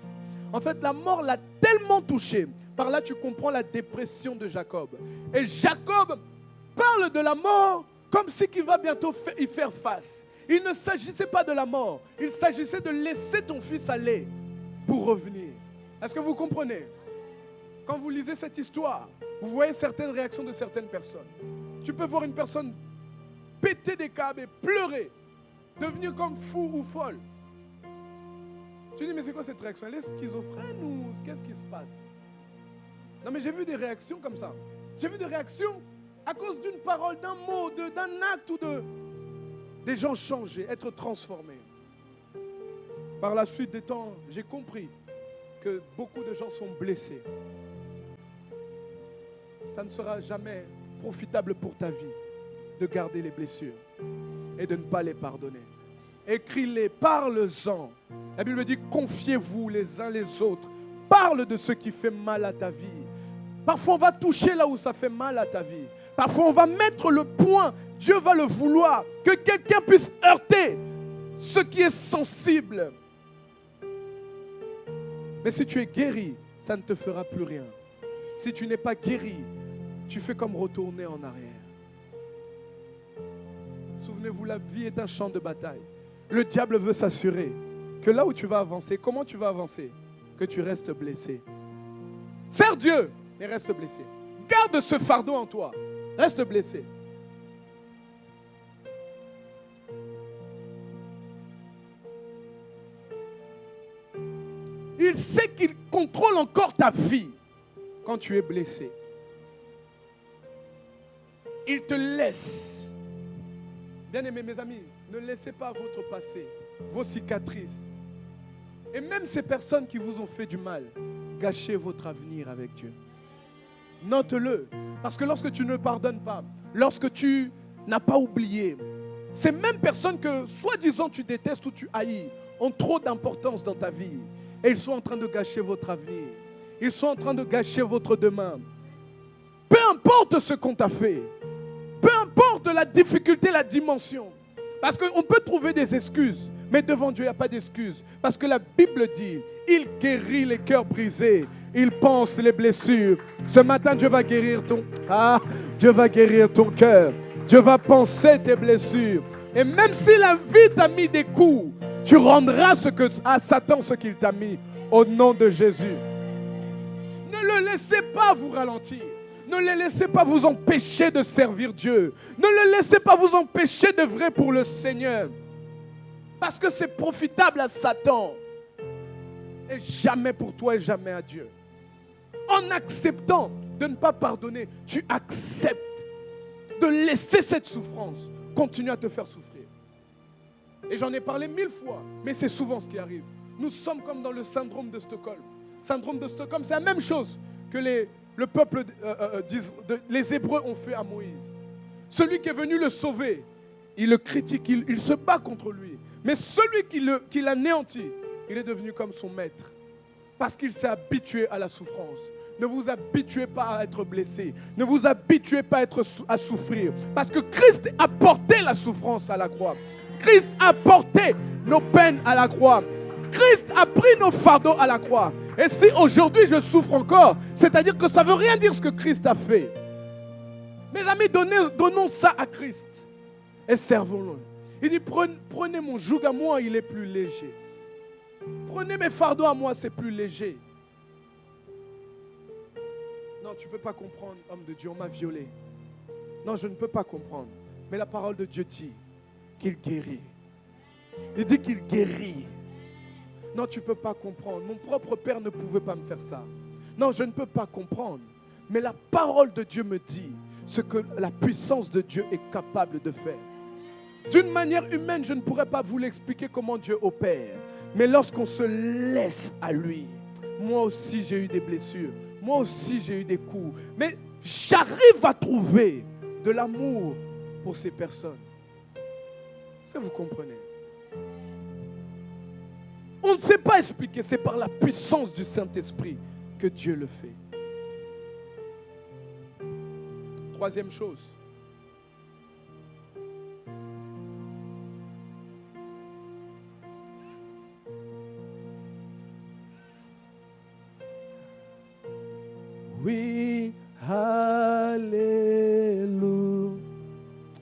En fait, la mort l'a tellement touché. Par là, tu comprends la dépression de Jacob. Et Jacob parle de la mort comme si qu'il va bientôt y faire face. Il ne s'agissait pas de la mort. Il s'agissait de laisser ton fils aller pour revenir. Est-ce que vous comprenez? Quand vous lisez cette histoire, vous voyez certaines réactions de certaines personnes. Tu peux voir une personne péter des câbles et pleurer, devenir comme fou ou folle. Tu dis, mais c'est quoi cette réaction? Elle est schizophrène ou qu'est-ce qui se passe? Non, mais j'ai vu des réactions comme ça. J'ai vu des réactions à cause d'une parole, d'un mot, d'un acte ou des gens changer, être transformés. Par la suite des temps, j'ai compris que beaucoup de gens sont blessés. Ça ne sera jamais profitable pour ta vie de garder les blessures et de ne pas les pardonner. Écris-les, parle-en. La Bible dit, confiez-vous les uns les autres. Parle de ce qui fait mal à ta vie. Parfois, on va toucher là où ça fait mal à ta vie. Parfois, on va mettre le point. Dieu va le vouloir. Que quelqu'un puisse heurter ce qui est sensible. Mais si tu es guéri, ça ne te fera plus rien. Si tu n'es pas guéri, tu fais comme retourner en arrière. Souvenez-vous, la vie est un champ de bataille. Le diable veut s'assurer que là où tu vas avancer, comment tu vas avancer? Que tu restes blessé. Sers Dieu, mais reste blessé. Garde ce fardeau en toi. Reste blessé. Il sait qu'il contrôle encore ta vie quand tu es blessé. Il te laisse. Bien-aimés, mes amis, ne laissez pas votre passé, vos cicatrices, et même ces personnes qui vous ont fait du mal, gâcher votre avenir avec Dieu. Note-le, parce que lorsque tu ne pardonnes pas, lorsque tu n'as pas oublié, ces mêmes personnes que soi-disant tu détestes ou tu haïs ont trop d'importance dans ta vie. Et ils sont en train de gâcher votre avenir. Ils sont en train de gâcher votre demain. Peu importe ce qu'on t'a fait, peu importe la difficulté, la dimension. Parce qu'on peut trouver des excuses, mais devant Dieu, il n'y a pas d'excuses. Parce que la Bible dit, il guérit les cœurs brisés, il pense les blessures. Ce matin, Dieu va guérir Dieu va guérir ton cœur. Dieu va penser tes blessures. Et même si la vie t'a mis des coups, tu rendras à Satan ce qu'il t'a mis au nom de Jésus. Ne le laissez pas vous ralentir. Ne les laissez pas vous empêcher de servir Dieu. Ne le laissez pas vous empêcher d'œuvrer pour le Seigneur. Parce que c'est profitable à Satan. Et jamais pour toi et jamais à Dieu. En acceptant de ne pas pardonner, tu acceptes de laisser cette souffrance continuer à te faire souffrir. Et j'en ai parlé 1000 fois, mais c'est souvent ce qui arrive. Nous sommes comme dans le syndrome de Stockholm. Syndrome de Stockholm, c'est la même chose que le peuple, les Hébreux ont fait à Moïse. Celui qui est venu le sauver, il le critique, il se bat contre lui. Mais celui qui l'anéantit, il est devenu comme son maître. Parce qu'il s'est habitué à la souffrance. Ne vous habituez pas à être blessé. Ne vous habituez pas à souffrir. Parce que Christ a porté la souffrance à la croix. Christ a porté nos peines à la croix. Christ a pris nos fardeaux à la croix. Et si aujourd'hui je souffre encore, c'est-à-dire que ça ne veut rien dire ce que Christ a fait. Mes amis, donnons ça à Christ et servons-le. Il dit, prenez mon joug à moi, il est plus léger. Prenez mes fardeaux à moi, c'est plus léger. Non, tu ne peux pas comprendre, homme de Dieu, on m'a violé. Non, je ne peux pas comprendre. Mais la parole de Dieu dit qu'il guérit. Il dit qu'il guérit. Non, tu ne peux pas comprendre. Mon propre père ne pouvait pas me faire ça. Non, je ne peux pas comprendre. Mais la parole de Dieu me dit ce que la puissance de Dieu est capable de faire. D'une manière humaine, je ne pourrais pas vous l'expliquer comment Dieu opère. Mais lorsqu'on se laisse à lui, moi aussi j'ai eu des blessures. Moi aussi j'ai eu des coups. Mais j'arrive à trouver de l'amour pour ces personnes. Est-ce que vous comprenez? On ne sait pas expliquer, c'est par la puissance du Saint-Esprit que Dieu le fait. Troisième chose. Oui, alléluia.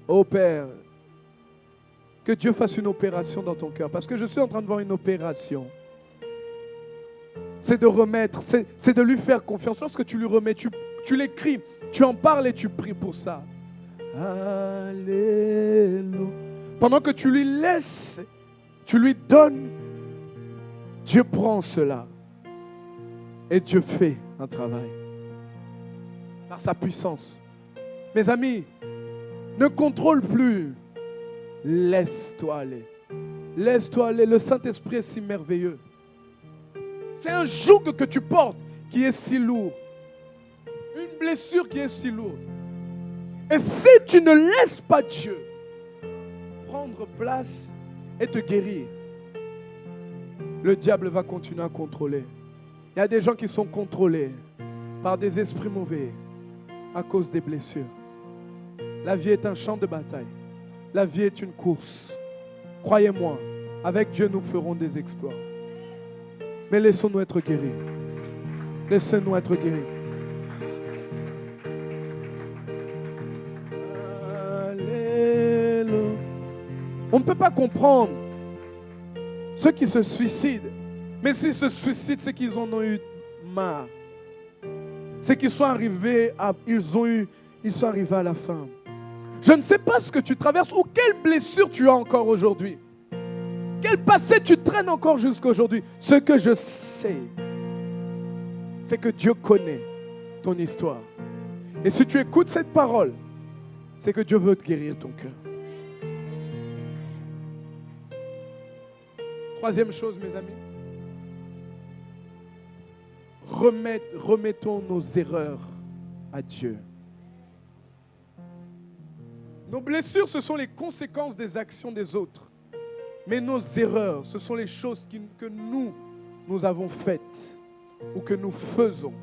Ô Père, que Dieu fasse une opération dans ton cœur. Parce que je suis en train de voir une opération. C'est de remettre, c'est de lui faire confiance. Lorsque tu lui remets, tu l'écris, tu en parles et tu pries pour ça. Alléluia. Pendant que tu lui laisses, tu lui donnes, Dieu prend cela. Et Dieu fait un travail. Par sa puissance. Mes amis, ne contrôle plus. Laisse-toi aller. Laisse-toi aller. Le Saint-Esprit est si merveilleux. C'est un joug que tu portes qui est si lourd. Une blessure qui est si lourde. Et si tu ne laisses pas Dieu prendre place et te guérir, le diable va continuer à contrôler. Il y a des gens qui sont contrôlés par des esprits mauvais à cause des blessures. La vie est un champ de bataille. La vie est une course. Croyez-moi, avec Dieu, nous ferons des exploits. Mais laissons-nous être guéris. Laissons-nous être guéris. Alléluia. On ne peut pas comprendre ceux qui se suicident. Mais s'ils se suicident, c'est qu'ils en ont eu marre. C'est qu'ils sont arrivés à la fin. Je ne sais pas ce que tu traverses ou quelle blessure tu as encore aujourd'hui. Quel passé tu traînes encore jusqu'à aujourd'hui. Ce que je sais, c'est que Dieu connaît ton histoire. Et si tu écoutes cette parole, c'est que Dieu veut te guérir ton cœur. Troisième chose, mes amis. Remettons nos erreurs à Dieu. Nos blessures, ce sont les conséquences des actions des autres. Mais nos erreurs, ce sont les choses que nous avons faites ou que nous faisons.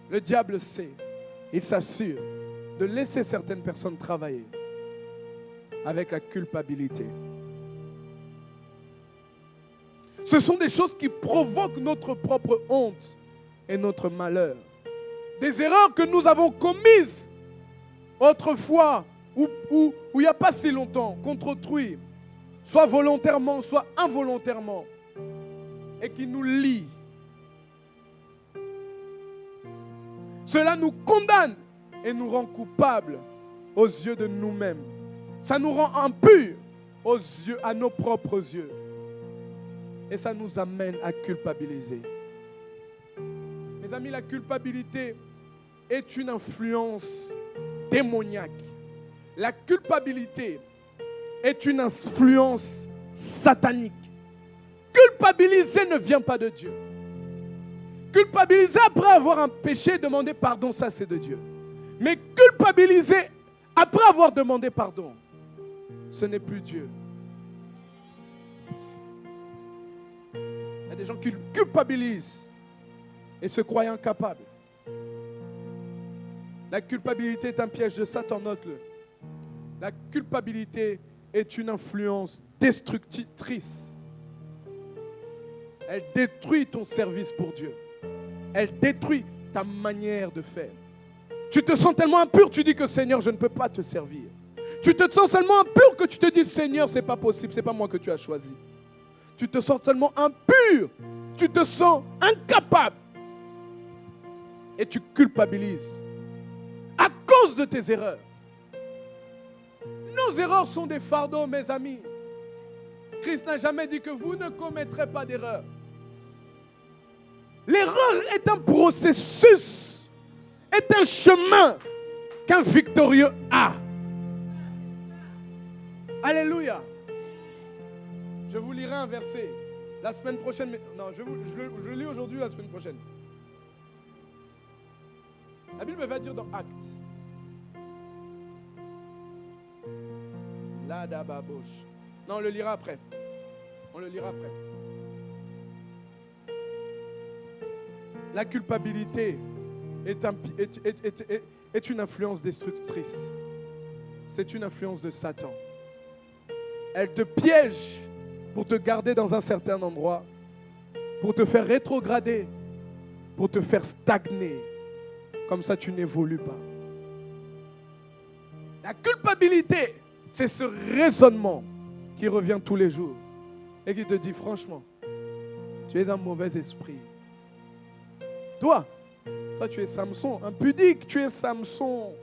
Le diable sait, il s'assure de laisser certaines personnes travailler avec la culpabilité. Ce sont des choses qui provoquent notre propre honte et notre malheur. Des erreurs que nous avons commises autrefois ou il n'y a pas si longtemps contre autrui, soit volontairement, soit involontairement, et qui nous lient. Cela nous condamne et nous rend coupables aux yeux de nous-mêmes. Ça nous rend impurs à nos propres yeux. Et ça nous amène à culpabiliser. Mes amis, la culpabilité est une influence démoniaque. La culpabilité est une influence satanique. Culpabiliser ne vient pas de Dieu. Culpabiliser après avoir un péché, demander pardon, ça c'est de Dieu. Mais culpabiliser après avoir demandé pardon, ce n'est plus Dieu. Il y a des gens qui culpabilisent et se croient incapables. La culpabilité est un piège de Satan, note-le. La culpabilité est une influence destructrice. Elle détruit ton service pour Dieu. Elle détruit ta manière de faire. Tu te sens tellement impur, tu dis que Seigneur, je ne peux pas te servir. Tu te sens tellement impur que tu te dis Seigneur, c'est pas possible, c'est pas moi que tu as choisi. Tu te sens tellement impur, tu te sens incapable. Et tu culpabilises à cause de tes erreurs. Nos erreurs sont des fardeaux, mes amis. Christ n'a jamais dit que vous ne commettrez pas d'erreur. L'erreur est un processus, est un chemin qu'un victorieux a. Alléluia. Je vous lirai un verset la semaine prochaine. Mais non, je le lis aujourd'hui, la semaine prochaine. La Bible va dire dans Actes. Là, d'ababouche. Non, on le lira après. On le lira après. La culpabilité est une influence destructrice. C'est une influence de Satan. Elle te piège pour te garder dans un certain endroit, pour te faire rétrograder, pour te faire stagner. Comme ça, tu n'évolues pas. La culpabilité, c'est ce raisonnement qui revient tous les jours et qui te dit franchement, tu es un mauvais esprit. Toi, tu es Samson, impudique, tu es Samson.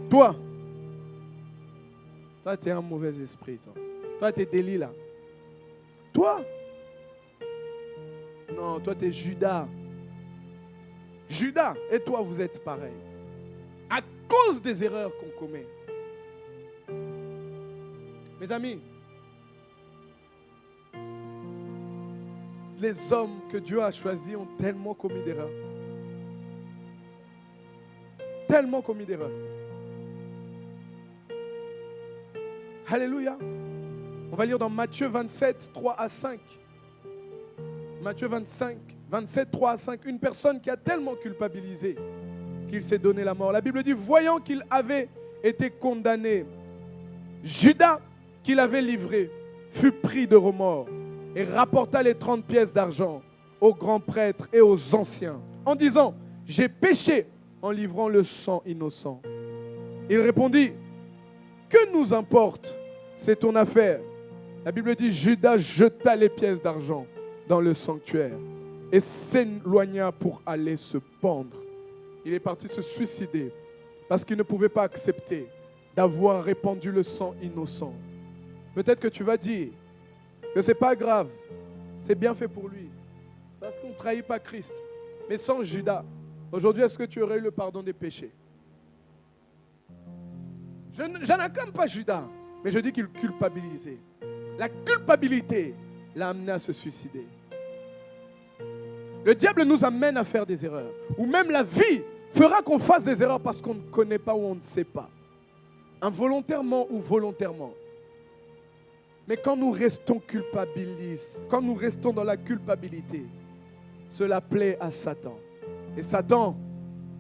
Toi, tu es un mauvais esprit. Toi, tu es Delilah. Toi, non, toi, tu es Judas. Judas et toi, vous êtes pareils. À cause des erreurs qu'on commet. Mes amis, les hommes que Dieu a choisis ont tellement commis d'erreurs. Tellement commis d'erreurs. Alléluia. On va lire dans Matthieu 27, 3 à 5. Matthieu 27, 3 à 5. Une personne qui a tellement culpabilisé qu'il s'est donné la mort. La Bible dit, voyant qu'il avait été condamné, Judas, qui l'avait livré, fut pris de remords et rapporta les 30 pièces d'argent aux grands prêtres et aux anciens, en disant, j'ai péché en livrant le sang innocent. Il répondit, que nous importe, c'est ton affaire. La Bible dit, Judas jeta les pièces d'argent dans le sanctuaire et s'éloigna pour aller se pendre. Il est parti se suicider parce qu'il ne pouvait pas accepter d'avoir répandu le sang innocent. Peut-être que tu vas dire que ce n'est pas grave, c'est bien fait pour lui, parce qu'on ne trahit pas Christ. Mais sans Judas, aujourd'hui, est-ce que tu aurais eu le pardon des péchés? Je n'acclame pas Judas, mais je dis qu'il culpabilisait. La culpabilité l'a amené à se suicider. Le diable nous amène à faire des erreurs, ou même la vie fera qu'on fasse des erreurs parce qu'on ne connaît pas ou on ne sait pas, involontairement ou volontairement. Mais quand nous restons culpabilisés, quand nous restons dans la culpabilité, cela plaît à Satan. Et Satan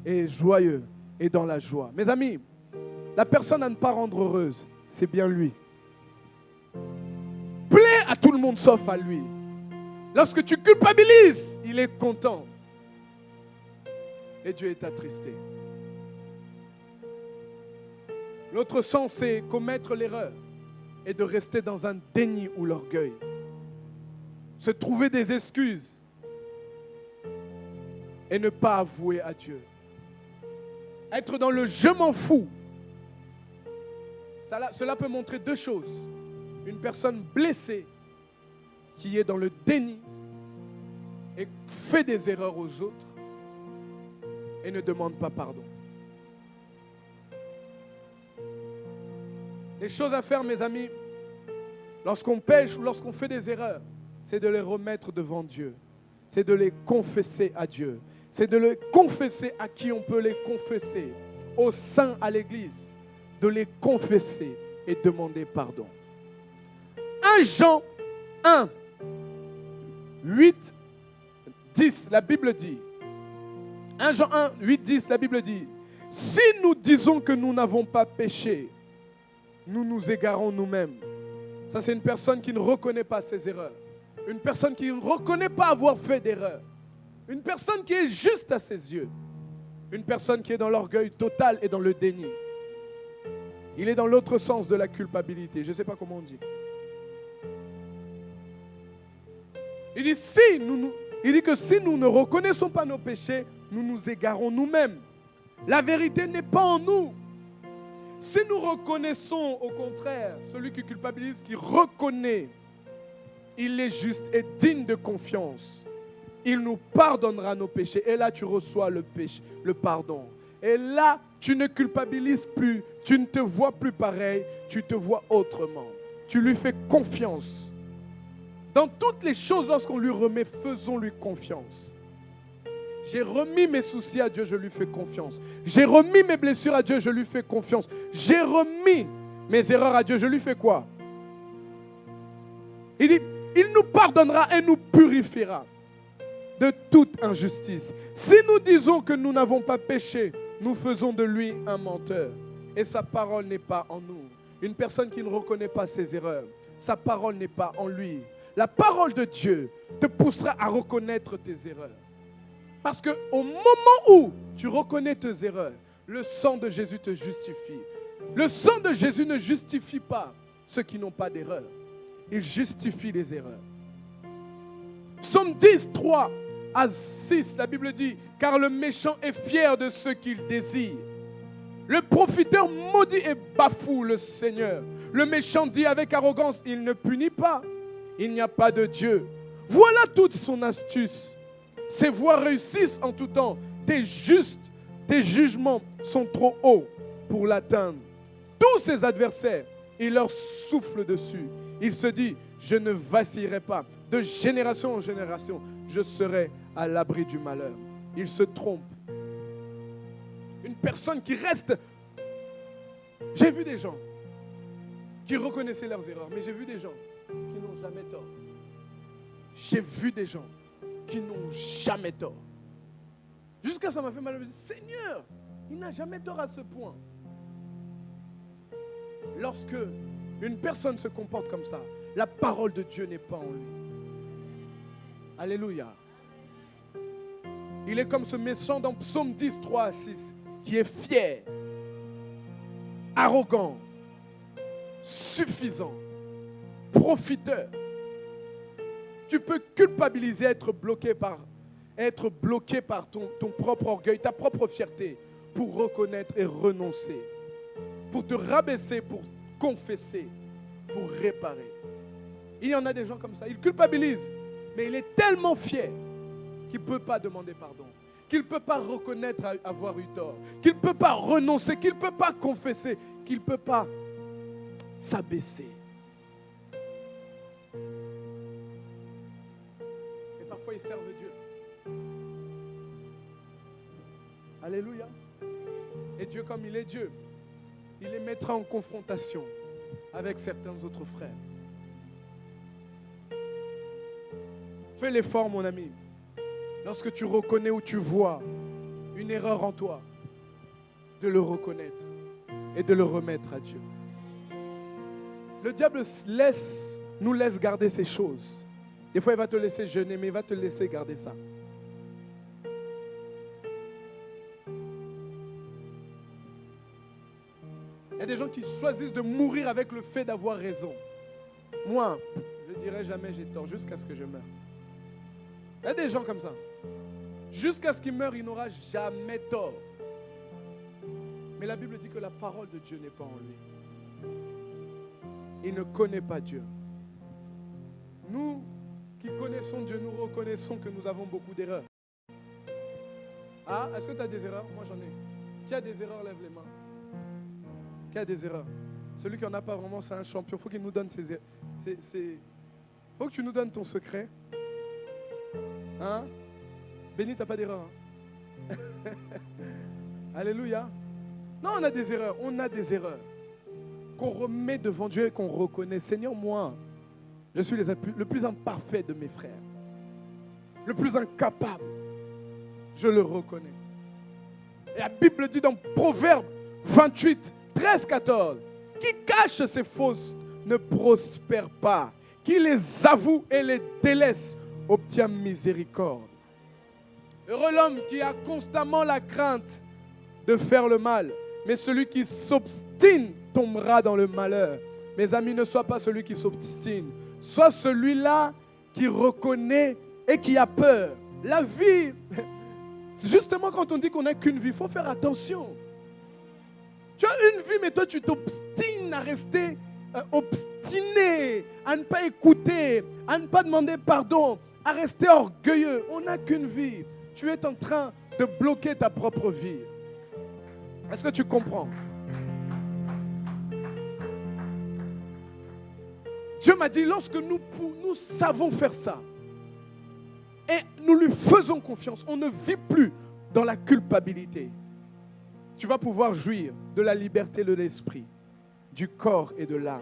est joyeux et dans la joie. Mes amis, la personne à ne pas rendre heureuse, c'est bien lui. Plaît à tout le monde sauf à lui. Lorsque tu culpabilises, il est content. Et Dieu est attristé. L'autre sens, c'est commettre l'erreur et de rester dans un déni ou l'orgueil. Se trouver des excuses et ne pas avouer à Dieu. Être dans le « je m'en fous ». Cela peut montrer deux choses. Une personne blessée qui est dans le déni et fait des erreurs aux autres et ne demande pas pardon. Les choses à faire, mes amis, lorsqu'on pêche ou lorsqu'on fait des erreurs, c'est de les remettre devant Dieu. C'est de les confesser à Dieu. C'est de les confesser à qui on peut les confesser. Aux saints à l'église, de les confesser et demander pardon. 1 Jean 1, 8, 10, la Bible dit. 1 Jean 1, 8, 10, la Bible dit. Si nous disons que nous n'avons pas péché, nous nous égarons nous-mêmes. Ça, c'est une personne qui ne reconnaît pas ses erreurs. Une personne qui ne reconnaît pas avoir fait d'erreur. Une personne qui est juste à ses yeux. Une personne qui est dans l'orgueil total et dans le déni. Il est dans l'autre sens de la culpabilité. Je ne sais pas comment on dit. Il dit que si nous ne reconnaissons pas nos péchés, nous nous égarons nous-mêmes. La vérité n'est pas en nous. Si nous reconnaissons, au contraire, celui qui culpabilise, qui reconnaît, il est juste et digne de confiance. Il nous pardonnera nos péchés. Et là, tu reçois le pardon. Et là, tu ne culpabilises plus. Tu ne te vois plus pareil. Tu te vois autrement. Tu lui fais confiance. Dans toutes les choses, lorsqu'on lui remet, faisons-lui confiance. J'ai remis mes soucis à Dieu, je lui fais confiance. J'ai remis mes blessures à Dieu, je lui fais confiance. J'ai remis mes erreurs à Dieu, je lui fais quoi? Il dit, il nous pardonnera et nous purifiera de toute injustice. Si nous disons que nous n'avons pas péché, nous faisons de lui un menteur. Et sa parole n'est pas en nous. Une personne qui ne reconnaît pas ses erreurs, sa parole n'est pas en lui. La parole de Dieu te poussera à reconnaître tes erreurs. Parce qu'au moment où tu reconnais tes erreurs, le sang de Jésus te justifie. Le sang de Jésus ne justifie pas ceux qui n'ont pas d'erreur. Il justifie les erreurs. Psaume 10, 3 à 6, la Bible dit, « Car le méchant est fier de ce qu'il désire. Le profiteur maudit et bafoue le Seigneur. Le méchant dit avec arrogance, il ne punit pas. Il n'y a pas de Dieu. Voilà toute son astuce. Ses voies réussissent en tout temps. Tes jugements sont trop hauts pour l'atteindre. Tous ses adversaires, il leur souffle dessus. Il se dit, je ne vacillerai pas. De génération en génération, je serai à l'abri du malheur. Il se trompe. Une personne qui reste... J'ai vu des gens qui reconnaissaient leurs erreurs, mais j'ai vu des gens qui n'ont jamais tort. J'ai vu des gens qui n'ont jamais tort. Jusqu'à ça m'a fait mal. Je me dis, Seigneur, il n'a jamais tort à ce point. Lorsque une personne se comporte comme ça, la parole de Dieu n'est pas en lui. Alléluia. Il est comme ce méchant dans Psaume 10, 3 à 6, qui est fier, arrogant, suffisant, profiteur. Tu peux culpabiliser, être bloqué par ton propre orgueil, ta propre fierté, pour reconnaître et renoncer, pour te rabaisser, pour confesser, pour réparer. Il y en a des gens comme ça, ils culpabilisent, mais il est tellement fier qu'il ne peut pas demander pardon, qu'il ne peut pas reconnaître avoir eu tort, qu'il ne peut pas renoncer, qu'il ne peut pas confesser, qu'il ne peut pas s'abaisser. Et parfois ils servent Dieu. Alléluia. Et Dieu, comme il est Dieu, il les mettra en confrontation avec certains autres frères. Fais l'effort, mon ami. Lorsque tu reconnais ou tu vois une erreur en toi, de le reconnaître et de le remettre à Dieu. Le diable nous laisse garder ces choses. Des fois, il va te laisser jeûner, mais il va te laisser garder ça. Il y a des gens qui choisissent de mourir avec le fait d'avoir raison. Moi, je ne dirai jamais j'ai tort jusqu'à ce que je meure. Il y a des gens comme ça. Jusqu'à ce qu'il meure, il n'aura jamais tort. Mais la Bible dit que la parole de Dieu n'est pas en lui. Il ne connaît pas Dieu. Nous qui connaissons Dieu, nous reconnaissons que nous avons beaucoup d'erreurs. Ah, est-ce que tu as des erreurs? Moi j'en ai. Qui a des erreurs? Lève les mains. Qui a des erreurs? Celui qui n'en a pas vraiment, c'est un champion. Il faut qu'il nous donne ses erreurs. Faut que tu nous donnes ton secret. Hein? Béni, tu n'as pas d'erreur. Hein? Alléluia. Non, on a des erreurs. On a des erreurs. Qu'on remet devant Dieu et qu'on reconnaît. Seigneur, moi, je suis le plus imparfait de mes frères. Le plus incapable. Je le reconnais. Et la Bible dit dans Proverbe 28, 13, 14, qui cache ses fausses ne prospère pas. Qui les avoue et les délaisse obtient miséricorde. Heureux l'homme qui a constamment la crainte de faire le mal, mais celui qui s'obstine tombera dans le malheur. Mes amis, ne sois pas celui qui s'obstine. Sois celui-là qui reconnaît et qui a peur. La vie, justement quand on dit qu'on n'a qu'une vie, il faut faire attention. Tu as une vie, mais toi tu t'obstines à rester obstiné, à ne pas écouter, à ne pas demander pardon, à rester orgueilleux. On n'a qu'une vie. Tu es en train de bloquer ta propre vie. Est-ce que tu comprends? Dieu m'a dit, lorsque nous savons faire ça, et nous lui faisons confiance, on ne vit plus dans la culpabilité. Tu vas pouvoir jouir de la liberté de l'esprit, du corps et de l'âme.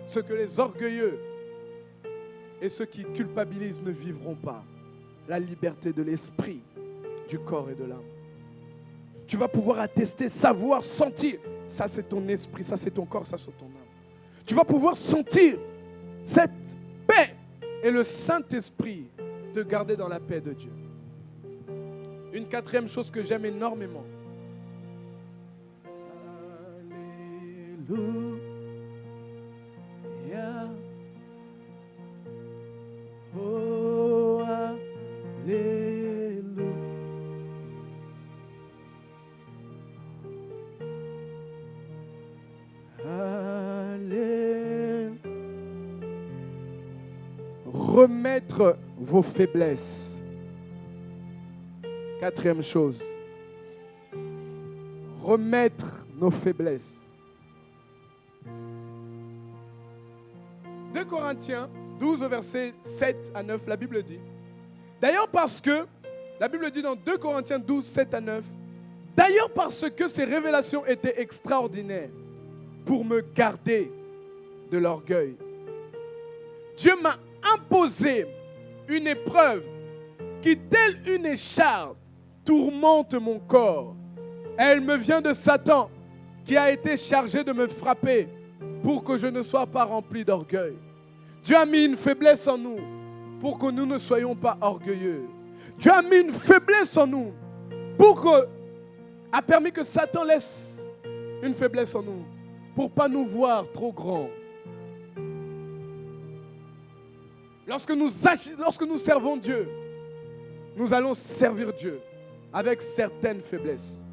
Ce que les orgueilleux et ceux qui culpabilisent ne vivront pas. La liberté de l'esprit, du corps et de l'âme. Tu vas pouvoir attester, savoir, sentir. Ça c'est ton esprit, ça c'est ton corps, ça c'est ton âme. Tu vas pouvoir sentir cette paix et le Saint-Esprit te garder dans la paix de Dieu. Une quatrième chose que j'aime énormément. Alléluia. Oh, alléluia. Alléluia. Remettre vos faiblesses. Quatrième chose. Remettre nos faiblesses. 2 Corinthiens 12, versets 7 à 9, la Bible dit. D'ailleurs parce que, la Bible dit dans 2 Corinthiens 12, 7 à 9, d'ailleurs parce que ces révélations étaient extraordinaires pour me garder de l'orgueil. Dieu m'a imposé une épreuve qui, telle une écharpe, tourmente mon corps. Elle me vient de Satan qui a été chargé de me frapper pour que je ne sois pas rempli d'orgueil. Dieu a mis une faiblesse en nous pour que nous ne soyons pas orgueilleux. Dieu a mis une faiblesse en nous a permis que Satan laisse une faiblesse en nous pour ne pas nous voir trop grands. Lorsque nous servons Dieu, nous allons servir Dieu avec certaines faiblesses.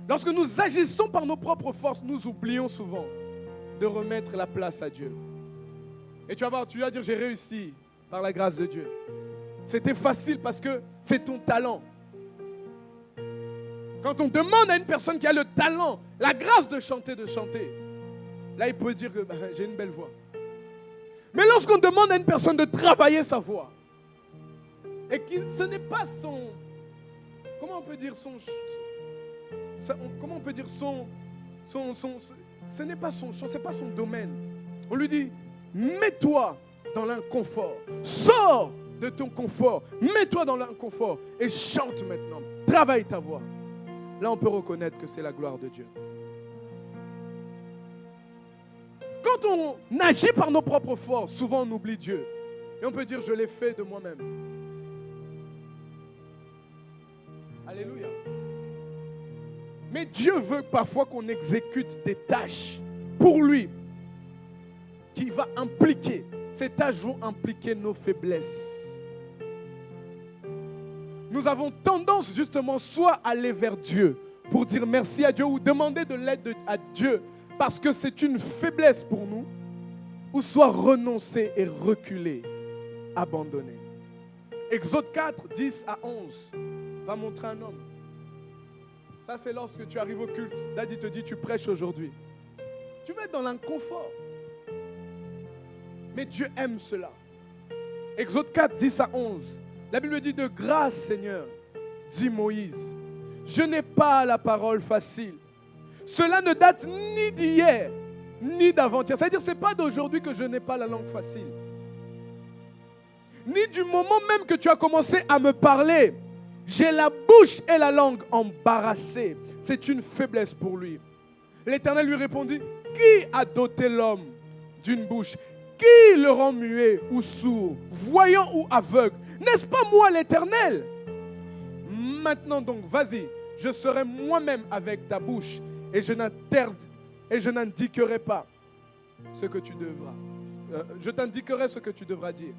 Lorsque nous agissons par nos propres forces, nous oublions souvent de remettre la place à Dieu. Et tu vas voir, tu vas dire, j'ai réussi par la grâce de Dieu. C'était facile parce que c'est ton talent. Quand on demande à une personne qui a le talent, la grâce de chanter, là il peut dire que j'ai une belle voix. Mais lorsqu'on demande à une personne de travailler sa voix, et que ce n'est pas son, comment on peut dire ce n'est pas son champ, ce n'est pas son domaine. On lui dit, mets-toi dans l'inconfort, sors de ton confort, mets-toi dans l'inconfort et chante maintenant, travaille ta voix. Là on peut reconnaître que c'est la gloire de Dieu. Quand on agit par nos propres forces, souvent on oublie Dieu. Et on peut dire, je l'ai fait de moi-même. Alléluia. Mais Dieu veut parfois qu'on exécute des tâches pour lui qui va impliquer. Ces tâches vont impliquer nos faiblesses. Nous avons tendance justement soit à aller vers Dieu pour dire merci à Dieu ou demander de l'aide à Dieu parce que c'est une faiblesse pour nous, ou soit renoncer et reculer, abandonner. Exode 4, 10 à 11 va montrer un homme. Ça, c'est lorsque tu arrives au culte. Daddy te dit, tu prêches aujourd'hui. Tu vas être dans l'inconfort. Mais Dieu aime cela. Exode 4, 10 à 11. La Bible dit, de grâce, Seigneur, dit Moïse, je n'ai pas la parole facile. Cela ne date ni d'hier, ni d'avant-hier. C'est-à-dire, ce n'est pas d'aujourd'hui que je n'ai pas la langue facile. Ni du moment même que tu as commencé à me parler. J'ai la bouche et la langue embarrassées. c'est une faiblesse pour lui. L'Éternel lui répondit, qui a doté l'homme d'une bouche? Qui le rend muet ou sourd, voyant ou aveugle? N'est-ce pas moi l'Éternel? Maintenant donc, vas-y, je serai moi-même avec ta bouche et je n'indiquerai pas ce que tu devras. Je t'indiquerai ce que tu devras dire.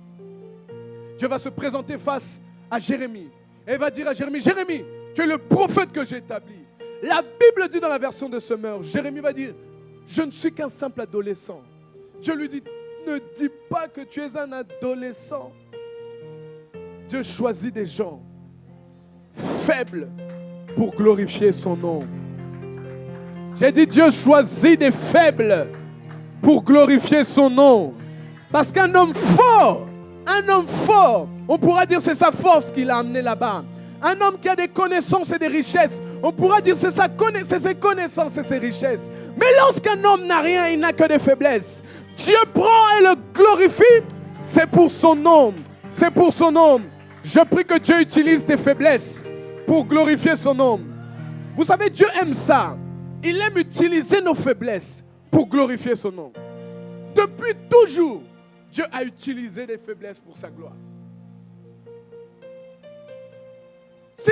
Dieu va se présenter face à Jérémie et va dire à Jérémie, Jérémie, tu es le prophète que j'ai établi. La Bible dit dans la version de Semeur, Jérémie va dire, je ne suis qu'un simple adolescent. Dieu lui dit, ne dis pas que tu es un adolescent. Dieu choisit des gens faibles pour glorifier son nom. J'ai dit Dieu choisit des faibles pour glorifier son nom. Parce qu'un homme fort, on pourra dire c'est sa force qui l'a amené là-bas. Un homme qui a des connaissances et des richesses, on pourra dire c'est ses connaissances et ses richesses. Mais lorsqu'un homme n'a rien, il n'a que des faiblesses. Dieu prend et le glorifie, c'est pour son nom. C'est pour son nom. Je prie que Dieu utilise tes faiblesses pour glorifier son nom. Vous savez, Dieu aime ça. Il aime utiliser nos faiblesses pour glorifier son nom. Depuis toujours, Dieu a utilisé les faiblesses pour sa gloire. Si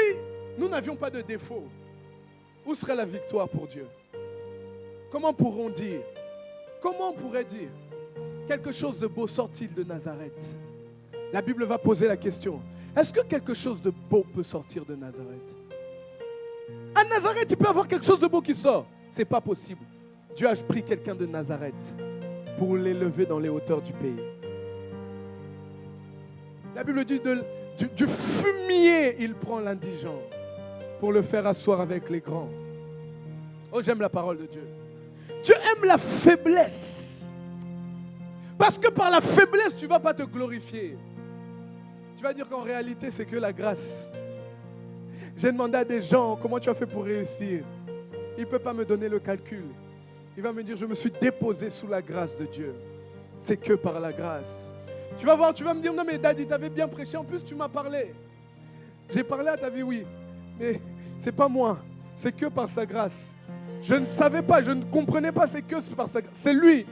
nous n'avions pas de défaut, où serait la victoire pour Dieu? Comment on pourrait dire quelque chose de beau sort-il de Nazareth? La Bible va poser la question. Est-ce que quelque chose de beau peut sortir de Nazareth? À Nazareth, il peut y avoir quelque chose de beau qui sort. Ce n'est pas possible. Dieu a pris quelqu'un de Nazareth pour l'élever dans les hauteurs du pays. La Bible dit du fumier, il prend l'indigent pour le faire asseoir avec les grands. Oh, j'aime la parole de Dieu. Dieu aime la faiblesse. Parce que par la faiblesse, tu ne vas pas te glorifier. Tu vas dire qu'en réalité, c'est que la grâce. J'ai demandé à des gens, comment tu as fait pour réussir? Il ne peut pas me donner le calcul. Il va me dire, je me suis déposé sous la grâce de Dieu. C'est que par la grâce. Tu vas voir, tu vas me dire, non mais Daddy, tu avais bien prêché, en plus tu m'as parlé. J'ai parlé à ta vie, oui. Mais ce n'est pas moi, c'est que par sa grâce. Je ne savais pas, je ne comprenais pas, c'est que par sa grâce. C'est lui.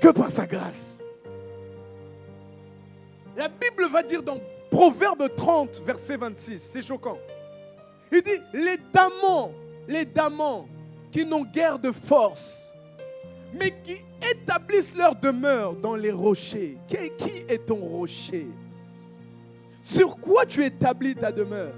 Que par sa grâce. La Bible va dire dans Proverbe 30, verset 26, c'est choquant. Il dit, les damans qui n'ont guère de force, mais qui établissent leur demeure dans les rochers. Qui est ton rocher? Sur quoi tu établis ta demeure?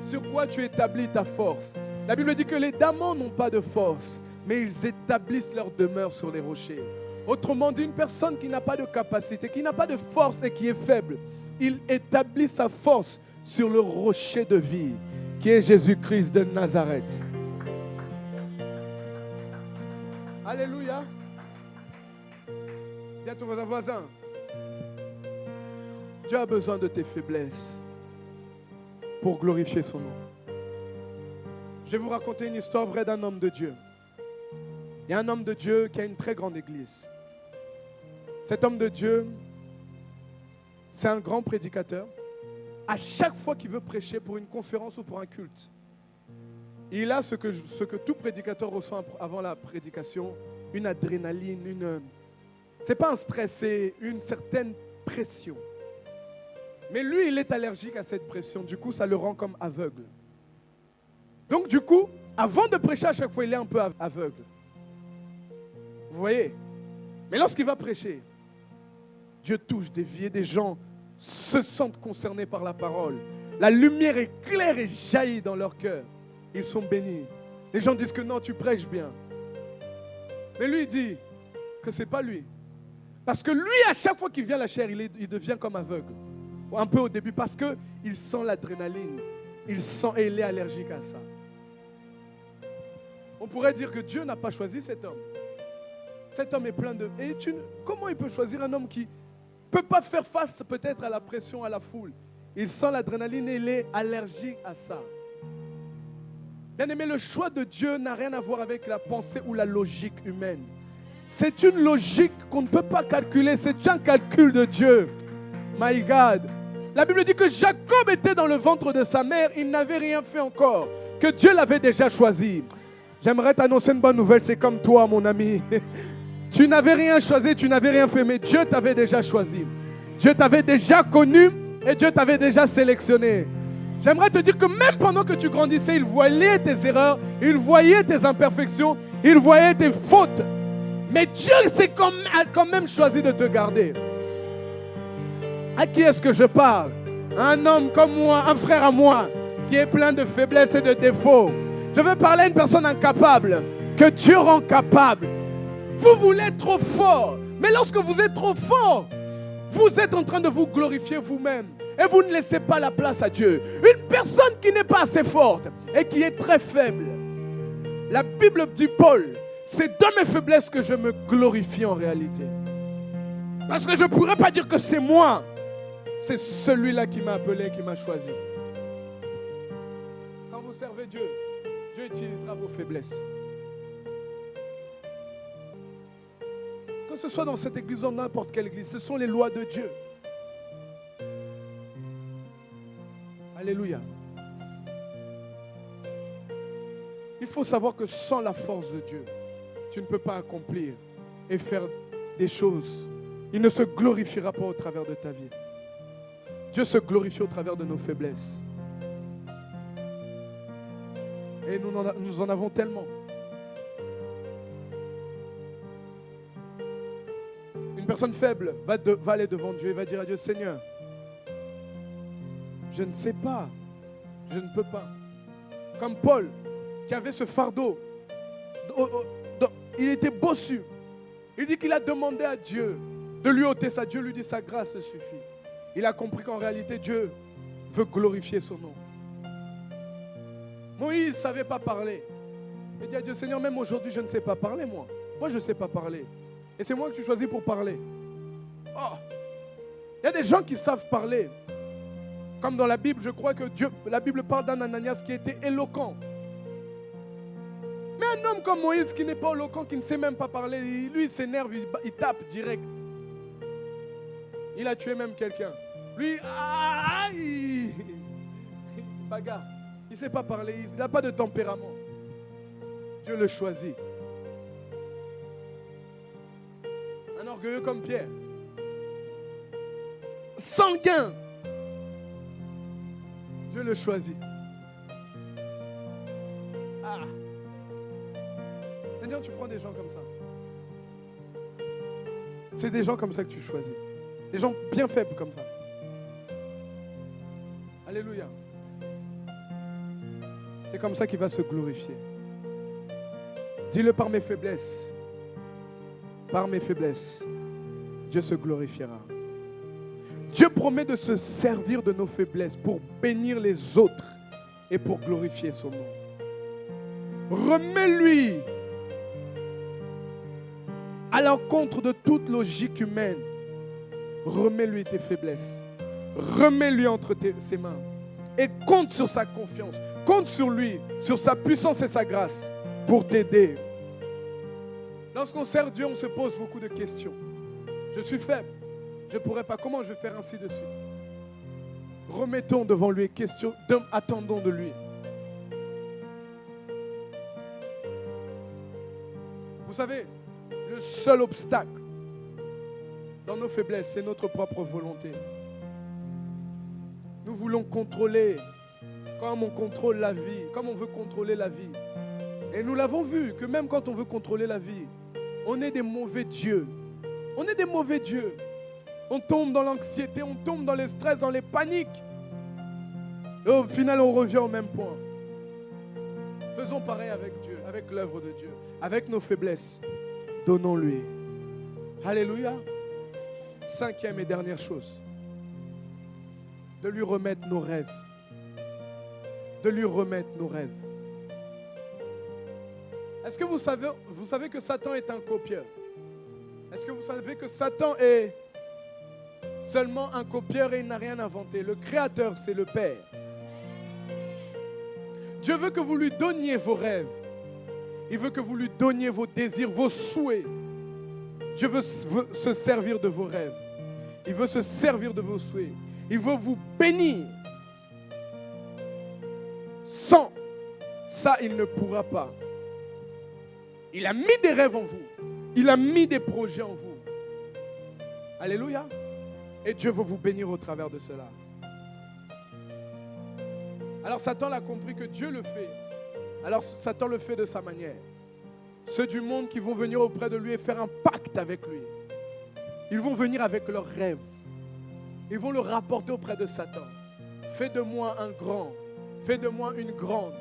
Sur quoi tu établis ta force? La Bible dit que les damans n'ont pas de force, mais ils établissent leur demeure sur les rochers. Autrement dit, une personne qui n'a pas de capacité, qui n'a pas de force et qui est faible, il établit sa force sur le rocher de vie, qui est Jésus-Christ de Nazareth. Alléluia. Dis à ton voisin, Dieu a besoin de tes faiblesses pour glorifier son nom. Je vais vous raconter une histoire vraie d'un homme de Dieu. Il y a un homme de Dieu qui a une très grande église. Cet homme de Dieu, c'est un grand prédicateur. À chaque fois qu'il veut prêcher pour une conférence ou pour un culte, il a ce que tout prédicateur ressent avant la prédication, une adrénaline, c'est pas un stress, c'est une certaine pression. Mais lui, il est allergique à cette pression. Du coup, ça le rend comme aveugle. Donc du coup, avant de prêcher à chaque fois, il est un peu aveugle. Vous voyez? Mais lorsqu'il va prêcher, Dieu touche des vies et des gens se sentent concernés par la parole. La lumière éclaire et jaillit dans leur cœur. Ils sont bénis. Les gens disent que non, tu prêches bien. Mais lui, il dit que ce n'est pas lui. Parce que lui, à chaque fois qu'il vient à la chair, il devient comme aveugle. Un peu au début, parce qu'il sent l'adrénaline. Il sent et il est allergique à ça. On pourrait dire que Dieu n'a pas choisi cet homme. Cet homme est plein de... Comment il peut choisir un homme qui ne peut pas faire face peut-être à la pression, à la foule? Il sent l'adrénaline et il est allergique à ça. Bien aimé, le choix de Dieu n'a rien à voir avec la pensée ou la logique humaine. C'est une logique qu'on ne peut pas calculer. C'est un calcul de Dieu. My God. La Bible dit que Jacob était dans le ventre de sa mère, il n'avait rien fait encore, que Dieu l'avait déjà choisi. J'aimerais t'annoncer une bonne nouvelle, c'est comme toi, mon ami. Tu n'avais rien choisi, tu n'avais rien fait, mais Dieu t'avait déjà choisi. Dieu t'avait déjà connu et Dieu t'avait déjà sélectionné. J'aimerais te dire que même pendant que tu grandissais, il voyait tes erreurs, il voyait tes imperfections, il voyait tes fautes. Mais Dieu a quand même choisi de te garder. À qui est-ce que je parle? Un homme comme moi, un frère à moi, qui est plein de faiblesses et de défauts. Je veux parler à une personne incapable, que Dieu rend capable. Vous voulez être trop fort, mais lorsque vous êtes trop fort, vous êtes en train de vous glorifier vous-même et vous ne laissez pas la place à Dieu. Une personne qui n'est pas assez forte et qui est très faible. La Bible dit Paul, c'est dans mes faiblesses que je me glorifie en réalité. Parce que je ne pourrais pas dire que c'est moi. C'est celui-là qui m'a appelé, qui m'a choisi. Quand vous servez Dieu, Dieu utilisera vos faiblesses. Que ce soit dans cette église ou dans n'importe quelle église, ce sont les lois de Dieu. Alléluia. Il faut savoir que sans la force de Dieu, tu ne peux pas accomplir et faire des choses. Il ne se glorifiera pas au travers de ta vie. Dieu se glorifie au travers de nos faiblesses. Et nous en avons tellement. Une personne faible va aller devant Dieu et va dire à Dieu, Seigneur, je ne sais pas, je ne peux pas. Comme Paul, qui avait ce fardeau, il était bossu. Il dit qu'il a demandé à Dieu de lui ôter ça. Dieu lui dit, sa grâce suffit. Il a compris qu'en réalité, Dieu veut glorifier son nom. Moïse ne savait pas parler. Il dit à Dieu, Seigneur, même aujourd'hui, je ne sais pas parler, moi. Moi, je ne sais pas parler. Et c'est moi que tu choisis pour parler. Oh. Il y a des gens qui savent parler. Comme dans la Bible, je crois que la Bible parle d'un Ananias qui était éloquent. Mais un homme comme Moïse qui n'est pas éloquent, qui ne sait même pas parler, lui, il s'énerve, il tape direct. Il a tué même quelqu'un. Lui, il bagarre. Il ne sait pas parler, il n'a pas de tempérament. Dieu le choisit. Un orgueilleux comme Pierre. Sanguin. Dieu le choisit. Ah. Seigneur, tu prends des gens comme ça. C'est des gens comme ça que tu choisis. Des gens bien faibles comme ça. Alléluia. C'est comme ça qu'il va se glorifier. Dis-le par mes faiblesses. Par mes faiblesses, Dieu se glorifiera. Dieu promet de se servir de nos faiblesses pour bénir les autres et pour glorifier son nom. Remets-lui à l'encontre de toute logique humaine. Remets-lui tes faiblesses. Remets-lui entre ses mains. Et compte sur sa confiance. Compte sur lui, sur sa puissance et sa grâce pour t'aider. Lorsqu'on sert Dieu, on se pose beaucoup de questions. Je suis faible. Je ne pourrais pas. Comment je vais faire ainsi de suite? Remettons devant lui questions. Attendons de lui. Vous savez, le seul obstacle dans nos faiblesses, c'est notre propre volonté. Nous voulons contrôler comme on contrôle la vie, comme on veut contrôler la vie. Et nous l'avons vu que même quand on veut contrôler la vie, on est des mauvais dieux. On est des mauvais dieux. On tombe dans l'anxiété, on tombe dans le stress, dans les paniques. Et au final, on revient au même point. Faisons pareil avec Dieu, avec l'œuvre de Dieu, avec nos faiblesses. Donnons-lui. Alléluia. Cinquième et dernière chose. De lui remettre nos rêves. De lui remettre nos rêves. Est-ce que vous savez que Satan est un copieur? Est-ce que vous savez que Satan est seulement un copieur et il n'a rien inventé? Le créateur, c'est le Père. Dieu veut que vous lui donniez vos rêves. Il veut que vous lui donniez vos désirs, vos souhaits. Dieu veut se servir de vos rêves. Il veut se servir de vos souhaits. Il veut vous bénir. Sans ça, il ne pourra pas. Il a mis des rêves en vous. Il a mis des projets en vous. Alléluia. Et Dieu veut vous bénir au travers de cela. Alors Satan a compris que Dieu le fait. Alors Satan le fait de sa manière. Ceux du monde qui vont venir auprès de lui et faire un pacte avec lui. Ils vont venir avec leurs rêves. Ils vont le rapporter auprès de Satan. Fais de moi un grand. Fais de moi une grande.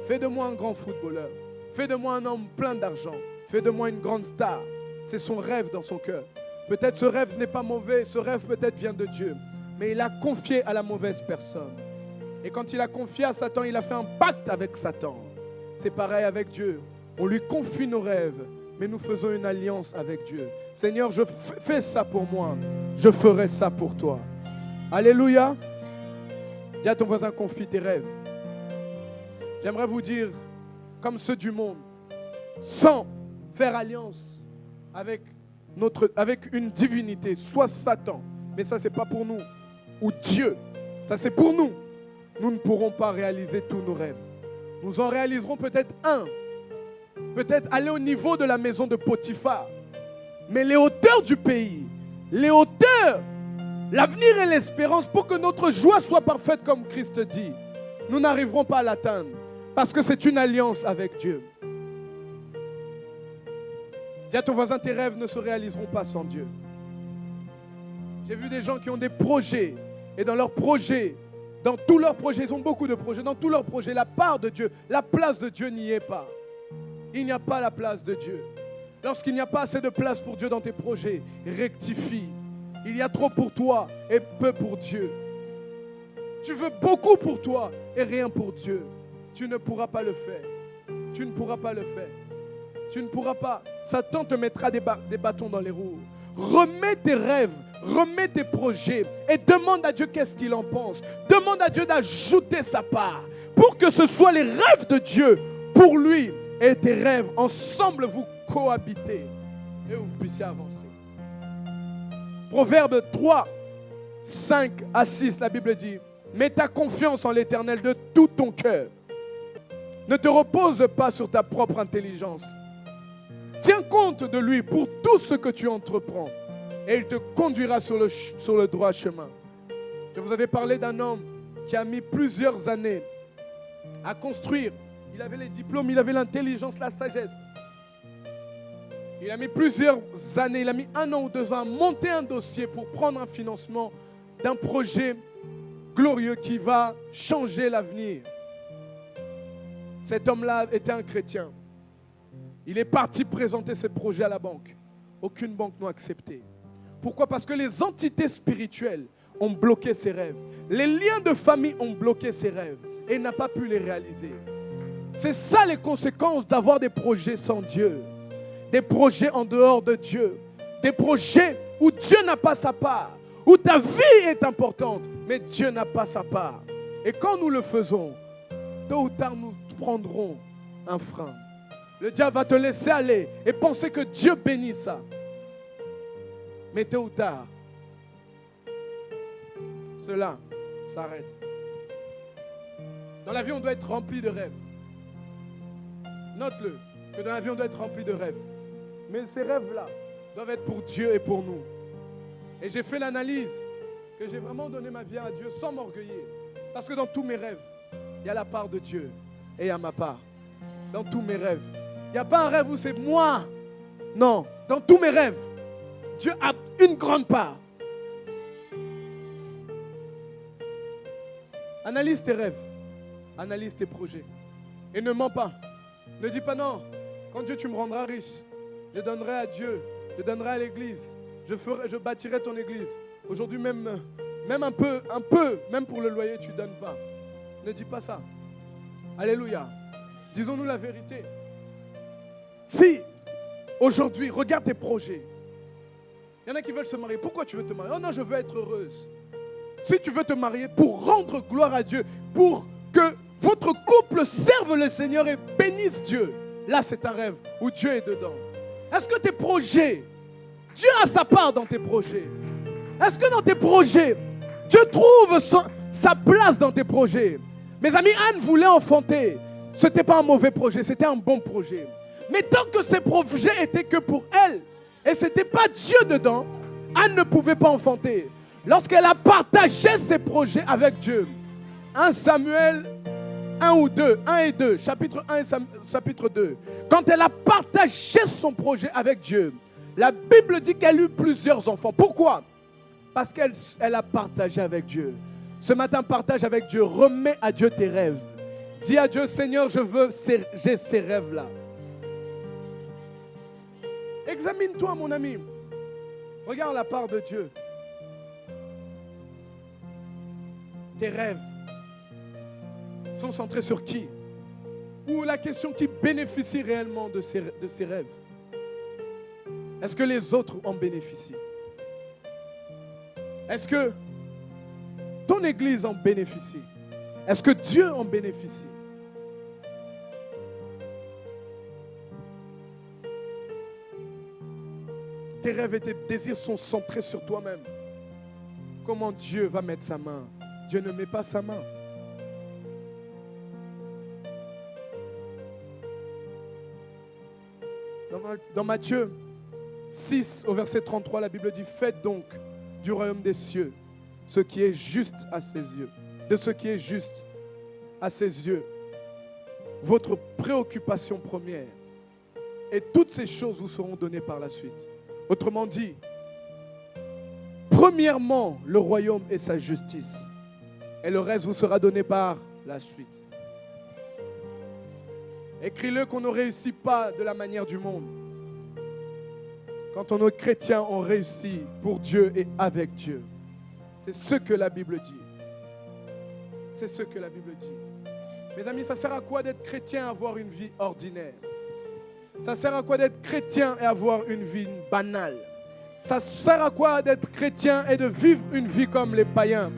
Fais de moi un grand footballeur. Fais de moi un homme plein d'argent. Fais de moi une grande star. C'est son rêve dans son cœur. Peut-être ce rêve n'est pas mauvais. Ce rêve peut-être vient de Dieu. Mais il a confié à la mauvaise personne. Et quand il a confié à Satan, il a fait un pacte avec Satan. C'est pareil avec Dieu. On lui confie nos rêves, mais nous faisons une alliance avec Dieu. Seigneur, je fais ça pour moi. Je ferai ça pour toi. Alléluia. Dis à ton voisin, confie tes rêves. J'aimerais vous dire, comme ceux du monde, sans faire alliance avec une divinité, soit Satan, mais ça c'est pas pour nous, ou Dieu, ça c'est pour nous. Nous ne pourrons pas réaliser tous nos rêves. Nous en réaliserons peut-être un. Peut-être aller au niveau de la maison de Potiphar. Mais les hauteurs du pays, les hauteurs, l'avenir et l'espérance pour que notre joie soit parfaite comme Christ dit, nous n'arriverons pas à l'atteindre parce que c'est une alliance avec Dieu. Dis à ton voisin, tes rêves ne se réaliseront pas sans Dieu. J'ai vu des gens qui ont des projets et dans leurs projets, dans tous leurs projets, ils ont beaucoup de projets, dans tous leurs projets, la part de Dieu, la place de Dieu n'y est pas. Il n'y a pas la place de Dieu. Lorsqu'il n'y a pas assez de place pour Dieu dans tes projets, rectifie. Il y a trop pour toi et peu pour Dieu. Tu veux beaucoup pour toi et rien pour Dieu. Tu ne pourras pas le faire. Tu ne pourras pas le faire. Tu ne pourras pas. Satan te mettra des bâtons dans les roues. Remets tes rêves, remets tes projets et demande à Dieu qu'est-ce qu'il en pense. Demande à Dieu d'ajouter sa part pour que ce soit les rêves de Dieu pour lui et tes rêves ensemble vous cohabitez et vous puissiez avancer. Proverbe 3, 5 à 6, la Bible dit: mets ta confiance en l'Éternel de tout ton cœur. Ne te repose pas sur ta propre intelligence. Tiens compte de lui pour tout ce que tu entreprends et il te conduira sur le droit chemin. Je vous avais parlé d'un homme qui a mis plusieurs années à construire. Il avait les diplômes, il avait l'intelligence, la sagesse. Il a mis plusieurs années, il a mis 1 an ou 2 ans à monter un dossier pour prendre un financement d'un projet glorieux qui va changer l'avenir. Cet homme-là était un chrétien. Il est parti présenter ses projets à la banque. Aucune banque n'a accepté. Pourquoi? Parce que les entités spirituelles ont bloqué ses rêves. Les liens de famille ont bloqué ses rêves. Et il n'a pas pu les réaliser. C'est ça les conséquences d'avoir des projets sans Dieu. Des projets en dehors de Dieu. Des projets où Dieu n'a pas sa part. Où ta vie est importante, mais Dieu n'a pas sa part. Et quand nous le faisons, tôt ou tard nous prendrons un frein. Le diable va te laisser aller et penser que Dieu bénit ça. Mais tôt ou tard, cela s'arrête. Dans la vie, on doit être rempli de rêves. Note-le, que dans la vie, on doit être rempli de rêves. Mais ces rêves-là doivent être pour Dieu et pour nous. Et j'ai fait l'analyse que j'ai vraiment donné ma vie à Dieu sans m'orgueillir. Parce que dans tous mes rêves, il y a la part de Dieu et il y a ma part. Dans tous mes rêves. Il n'y a pas un rêve où c'est moi. Non, dans tous mes rêves, Dieu a une grande part. Analyse tes rêves. Analyse tes projets. Et ne mens pas. Ne dis pas non. Quand Dieu, tu me rendras riche, je donnerai à Dieu, je donnerai à l'église, je bâtirai ton église. Aujourd'hui, même un peu, même pour le loyer, tu ne donnes pas. Ne dis pas ça. Alléluia. Disons-nous la vérité. Si, aujourd'hui, regarde tes projets. Il y en a qui veulent se marier. Pourquoi tu veux te marier? Oh non, je veux être heureuse. Si tu veux te marier pour rendre gloire à Dieu, pour que votre couple serve le Seigneur et bénisse Dieu, là c'est un rêve où Dieu est dedans. Est-ce que tes projets, Dieu a sa part dans tes projets? Est-ce que dans tes projets, Dieu trouve sa place dans tes projets. Mes amis, Anne voulait enfanter. Ce n'était pas un mauvais projet, c'était un bon projet. Mais tant que ces projets étaient que pour elle, et ce n'était pas Dieu dedans, Anne ne pouvait pas enfanter. Lorsqu'elle a partagé ses projets avec Dieu, 1 Samuel 1 ou 2, 1 et 2, chapitre 1 et chapitre 2, quand elle a partagé son projet avec Dieu, la Bible dit qu'elle eut plusieurs enfants. Pourquoi? Parce qu'elle a partagé avec Dieu. Ce matin, partage avec Dieu, remets à Dieu tes rêves. Dis à Dieu, Seigneur, j'ai ces rêves-là. Examine-toi, mon ami. Regarde la part de Dieu. Tes rêves sont centrés sur qui? Ou la question qui bénéficie réellement de ces rêves? Est-ce que les autres en bénéficient? Est-ce que ton église en bénéficie? Est-ce que Dieu en bénéficie? Tes rêves et tes désirs sont centrés sur toi-même. Comment Dieu va mettre sa main? Dieu ne met pas sa main. Dans Matthieu 6, au verset 33, la Bible dit, faites donc du royaume des cieux ce qui est juste à ses yeux. De ce qui est juste à ses yeux. Votre préoccupation première. Et toutes ces choses vous seront données par la suite. Autrement dit, premièrement, le royaume et sa justice. Et le reste vous sera donné par la suite. Écris-le qu'on ne réussit pas de la manière du monde. Quand on est chrétien, on réussit pour Dieu et avec Dieu. C'est ce que la Bible dit. C'est ce que la Bible dit. Mes amis, ça sert à quoi d'être chrétien et avoir une vie ordinaire? Ça sert à quoi d'être chrétien et avoir une vie banale? Ça sert à quoi d'être chrétien et de vivre une vie comme les païens?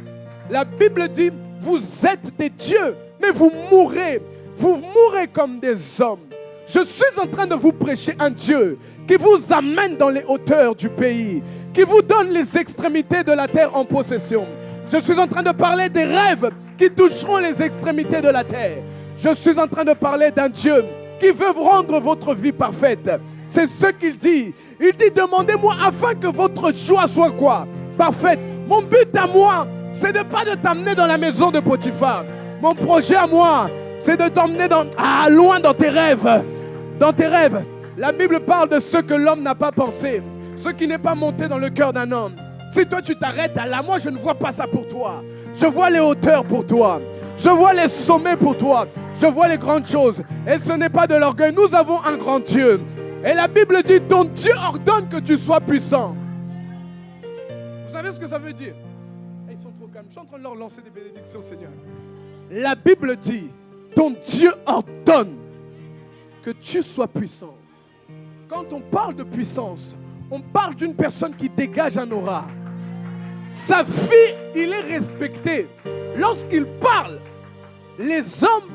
La Bible dit, vous êtes des dieux, mais vous mourrez. Vous mourrez comme des hommes. Je suis en train de vous prêcher un Dieu qui vous amène dans les hauteurs du pays, qui vous donne les extrémités de la terre en possession. Je suis en train de parler des rêves qui toucheront les extrémités de la terre. Je suis en train de parler d'un Dieu qui veut rendre votre vie parfaite. C'est ce qu'il dit. Il dit, demandez-moi afin que votre joie soit quoi? Parfaite. Mon but à moi, c'est de pas de t'amener dans la maison de Potiphar. Mon projet à moi, c'est de t'emmener loin dans tes rêves. Dans tes rêves. La Bible parle de ce que l'homme n'a pas pensé, ce qui n'est pas monté dans le cœur d'un homme. Si toi tu t'arrêtes à là, moi je ne vois pas ça pour toi. Je vois les hauteurs pour toi. Je vois les sommets pour toi. Je vois les grandes choses. Et ce n'est pas de l'orgueil. Nous avons un grand Dieu. Et la Bible dit, ton Dieu ordonne que tu sois puissant. Vous savez ce que ça veut dire? Ils sont trop calmes. Je suis en train de leur lancer des bénédictions, Seigneur. La Bible dit, ton Dieu ordonne que tu sois puissant. Quand on parle de puissance, on parle d'une personne qui dégage un aura. Sa vie, il est respecté. Lorsqu'il parle, les hommes,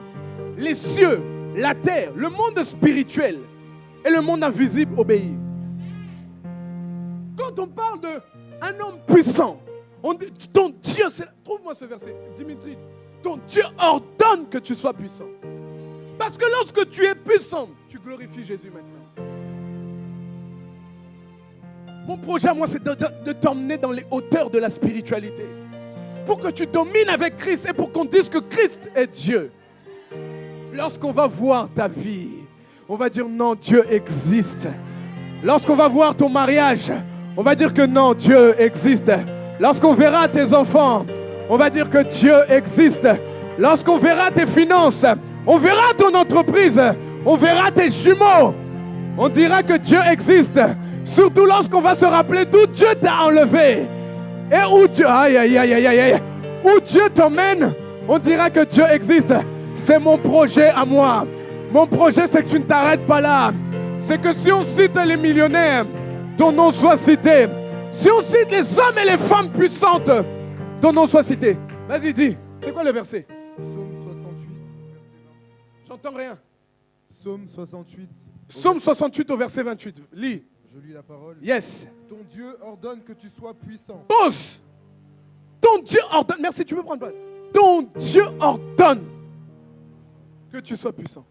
les cieux, la terre, le monde spirituel et le monde invisible obéissent. Quand on parle d'un homme puissant, on dit, ton Dieu, trouve-moi ce verset, Dimitri, ton Dieu ordonne que tu sois puissant. Parce que lorsque tu es puissant, tu glorifies Jésus maintenant. Mon projet à moi, c'est de t'emmener dans les hauteurs de la spiritualité. Pour que tu domines avec Christ et pour qu'on dise que Christ est Dieu. Lorsqu'on va voir ta vie, on va dire non, Dieu existe. Lorsqu'on va voir ton mariage, on va dire que non, Dieu existe. Lorsqu'on verra tes enfants, on va dire que Dieu existe. Lorsqu'on verra tes finances, on verra ton entreprise, on verra tes jumeaux, on dira que Dieu existe. Surtout lorsqu'on va se rappeler d'où Dieu t'a enlevé. Et où Dieu, où Dieu t'emmène, on dira que Dieu existe. C'est mon projet à moi. Mon projet, c'est que tu ne t'arrêtes pas là. C'est que si on cite les millionnaires, ton nom soit cité. Si on cite les hommes et les femmes puissantes, ton nom soit cité. Vas-y, dis. C'est quoi le verset? Psaume 68. J'entends rien. Psaume 68. Psaume 68 au verset 28. Lis. Je lis la parole. Yes. Ton Dieu ordonne que tu sois puissant. Pause. Ton Dieu ordonne. Merci, tu peux prendre place. Ton Dieu ordonne que tu sois puissant.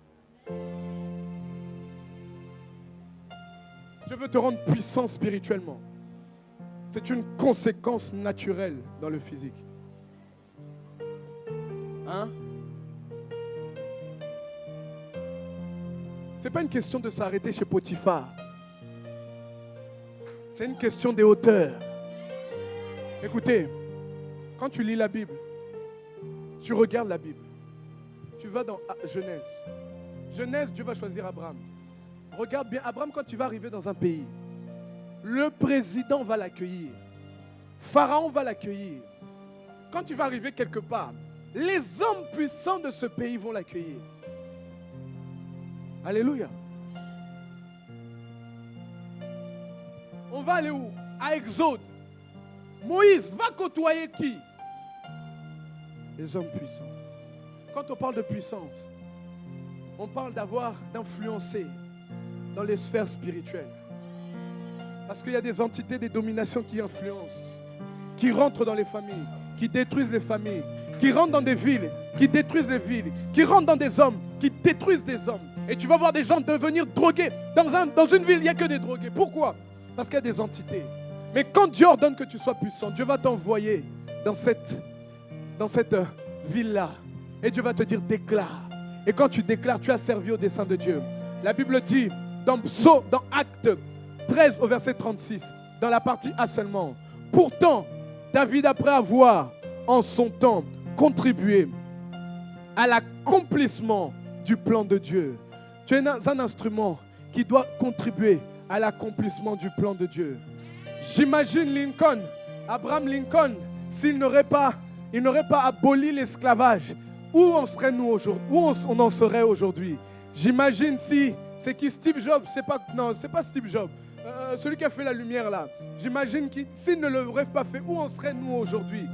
Dieu veut te rendre puissant spirituellement. C'est une conséquence naturelle dans le physique. Hein? Ce n'est pas une question de s'arrêter chez Potiphar. C'est une question des hauteurs. Écoutez, quand tu lis la Bible, tu regardes la Bible. Tu vas dans Genèse. Genèse, Dieu va choisir Abraham. Regarde bien, Abraham, quand tu vas arriver dans un pays, le président va l'accueillir. Pharaon va l'accueillir. Quand tu vas arriver quelque part, les hommes puissants de ce pays vont l'accueillir. Alléluia. On va aller où? À Exode. Moïse va côtoyer qui? Les hommes puissants. Quand on parle de puissance, on parle d'influencer dans les sphères spirituelles. Parce qu'il y a des entités, des dominations qui influencent, qui rentrent dans les familles, qui détruisent les familles, qui rentrent dans des villes, qui détruisent les villes, qui rentrent dans des hommes, qui détruisent des hommes. Et tu vas voir des gens devenir drogués. Dans une ville, il n'y a que des drogués. Pourquoi? Parce qu'il y a des entités. Mais quand Dieu ordonne que tu sois puissant, Dieu va t'envoyer dans cette ville-là. Et Dieu va te dire déclare. Et quand tu déclares, tu as servi au dessein de Dieu. La Bible dit dans Actes 13 au verset 36, dans la partie A seulement. Pourtant, David, après avoir en son temps contribué à l'accomplissement du plan de Dieu, tu es un instrument qui doit contribuer à l'accomplissement du plan de Dieu. J'imagine Lincoln, Abraham Lincoln, s'il n'aurait pas aboli l'esclavage, où en serait-nous aujourd'hui? Où on en serait aujourd'hui? J'imagine si c'est qui Steve Jobs, non, c'est pas Steve Jobs, celui qui a fait la lumière là. J'imagine que s'il ne l'aurait pas fait, où en serait-nous aujourd'hui?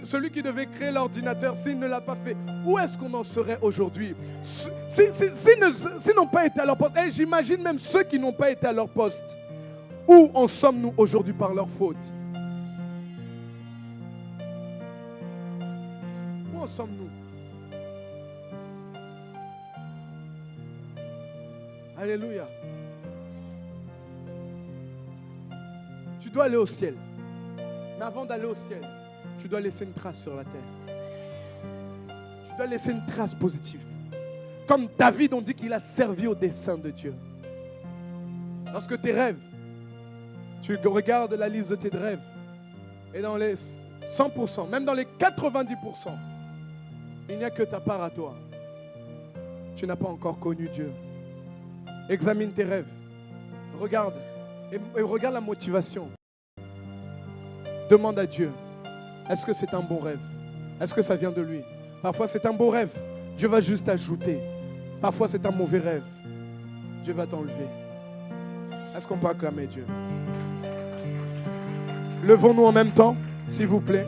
Celui qui devait créer l'ordinateur, s'il ne l'a pas fait, où est-ce qu'on en serait aujourd'hui? S'ils n'ont pas été à leur poste, et j'imagine même ceux qui n'ont pas été à leur poste, où en sommes-nous aujourd'hui par leur faute? Où en sommes-nous? Alléluia. Tu dois aller au ciel. Mais avant d'aller au ciel, tu dois laisser une trace sur la terre. Tu dois laisser une trace positive. Comme David, on dit qu'il a servi au dessein de Dieu. Lorsque tes rêves, tu regardes la liste de tes rêves, et dans les 100%, même dans les 90%, il n'y a que ta part à toi. Tu n'as pas encore connu Dieu. Examine tes rêves. Regarde. Et regarde la motivation. Demande à Dieu. Est-ce que c'est un bon rêve? Est-ce que ça vient de lui? Parfois c'est un beau rêve. Dieu va juste ajouter. Parfois c'est un mauvais rêve. Dieu va t'enlever. Est-ce qu'on peut acclamer Dieu? Levons-nous en même temps, s'il vous plaît.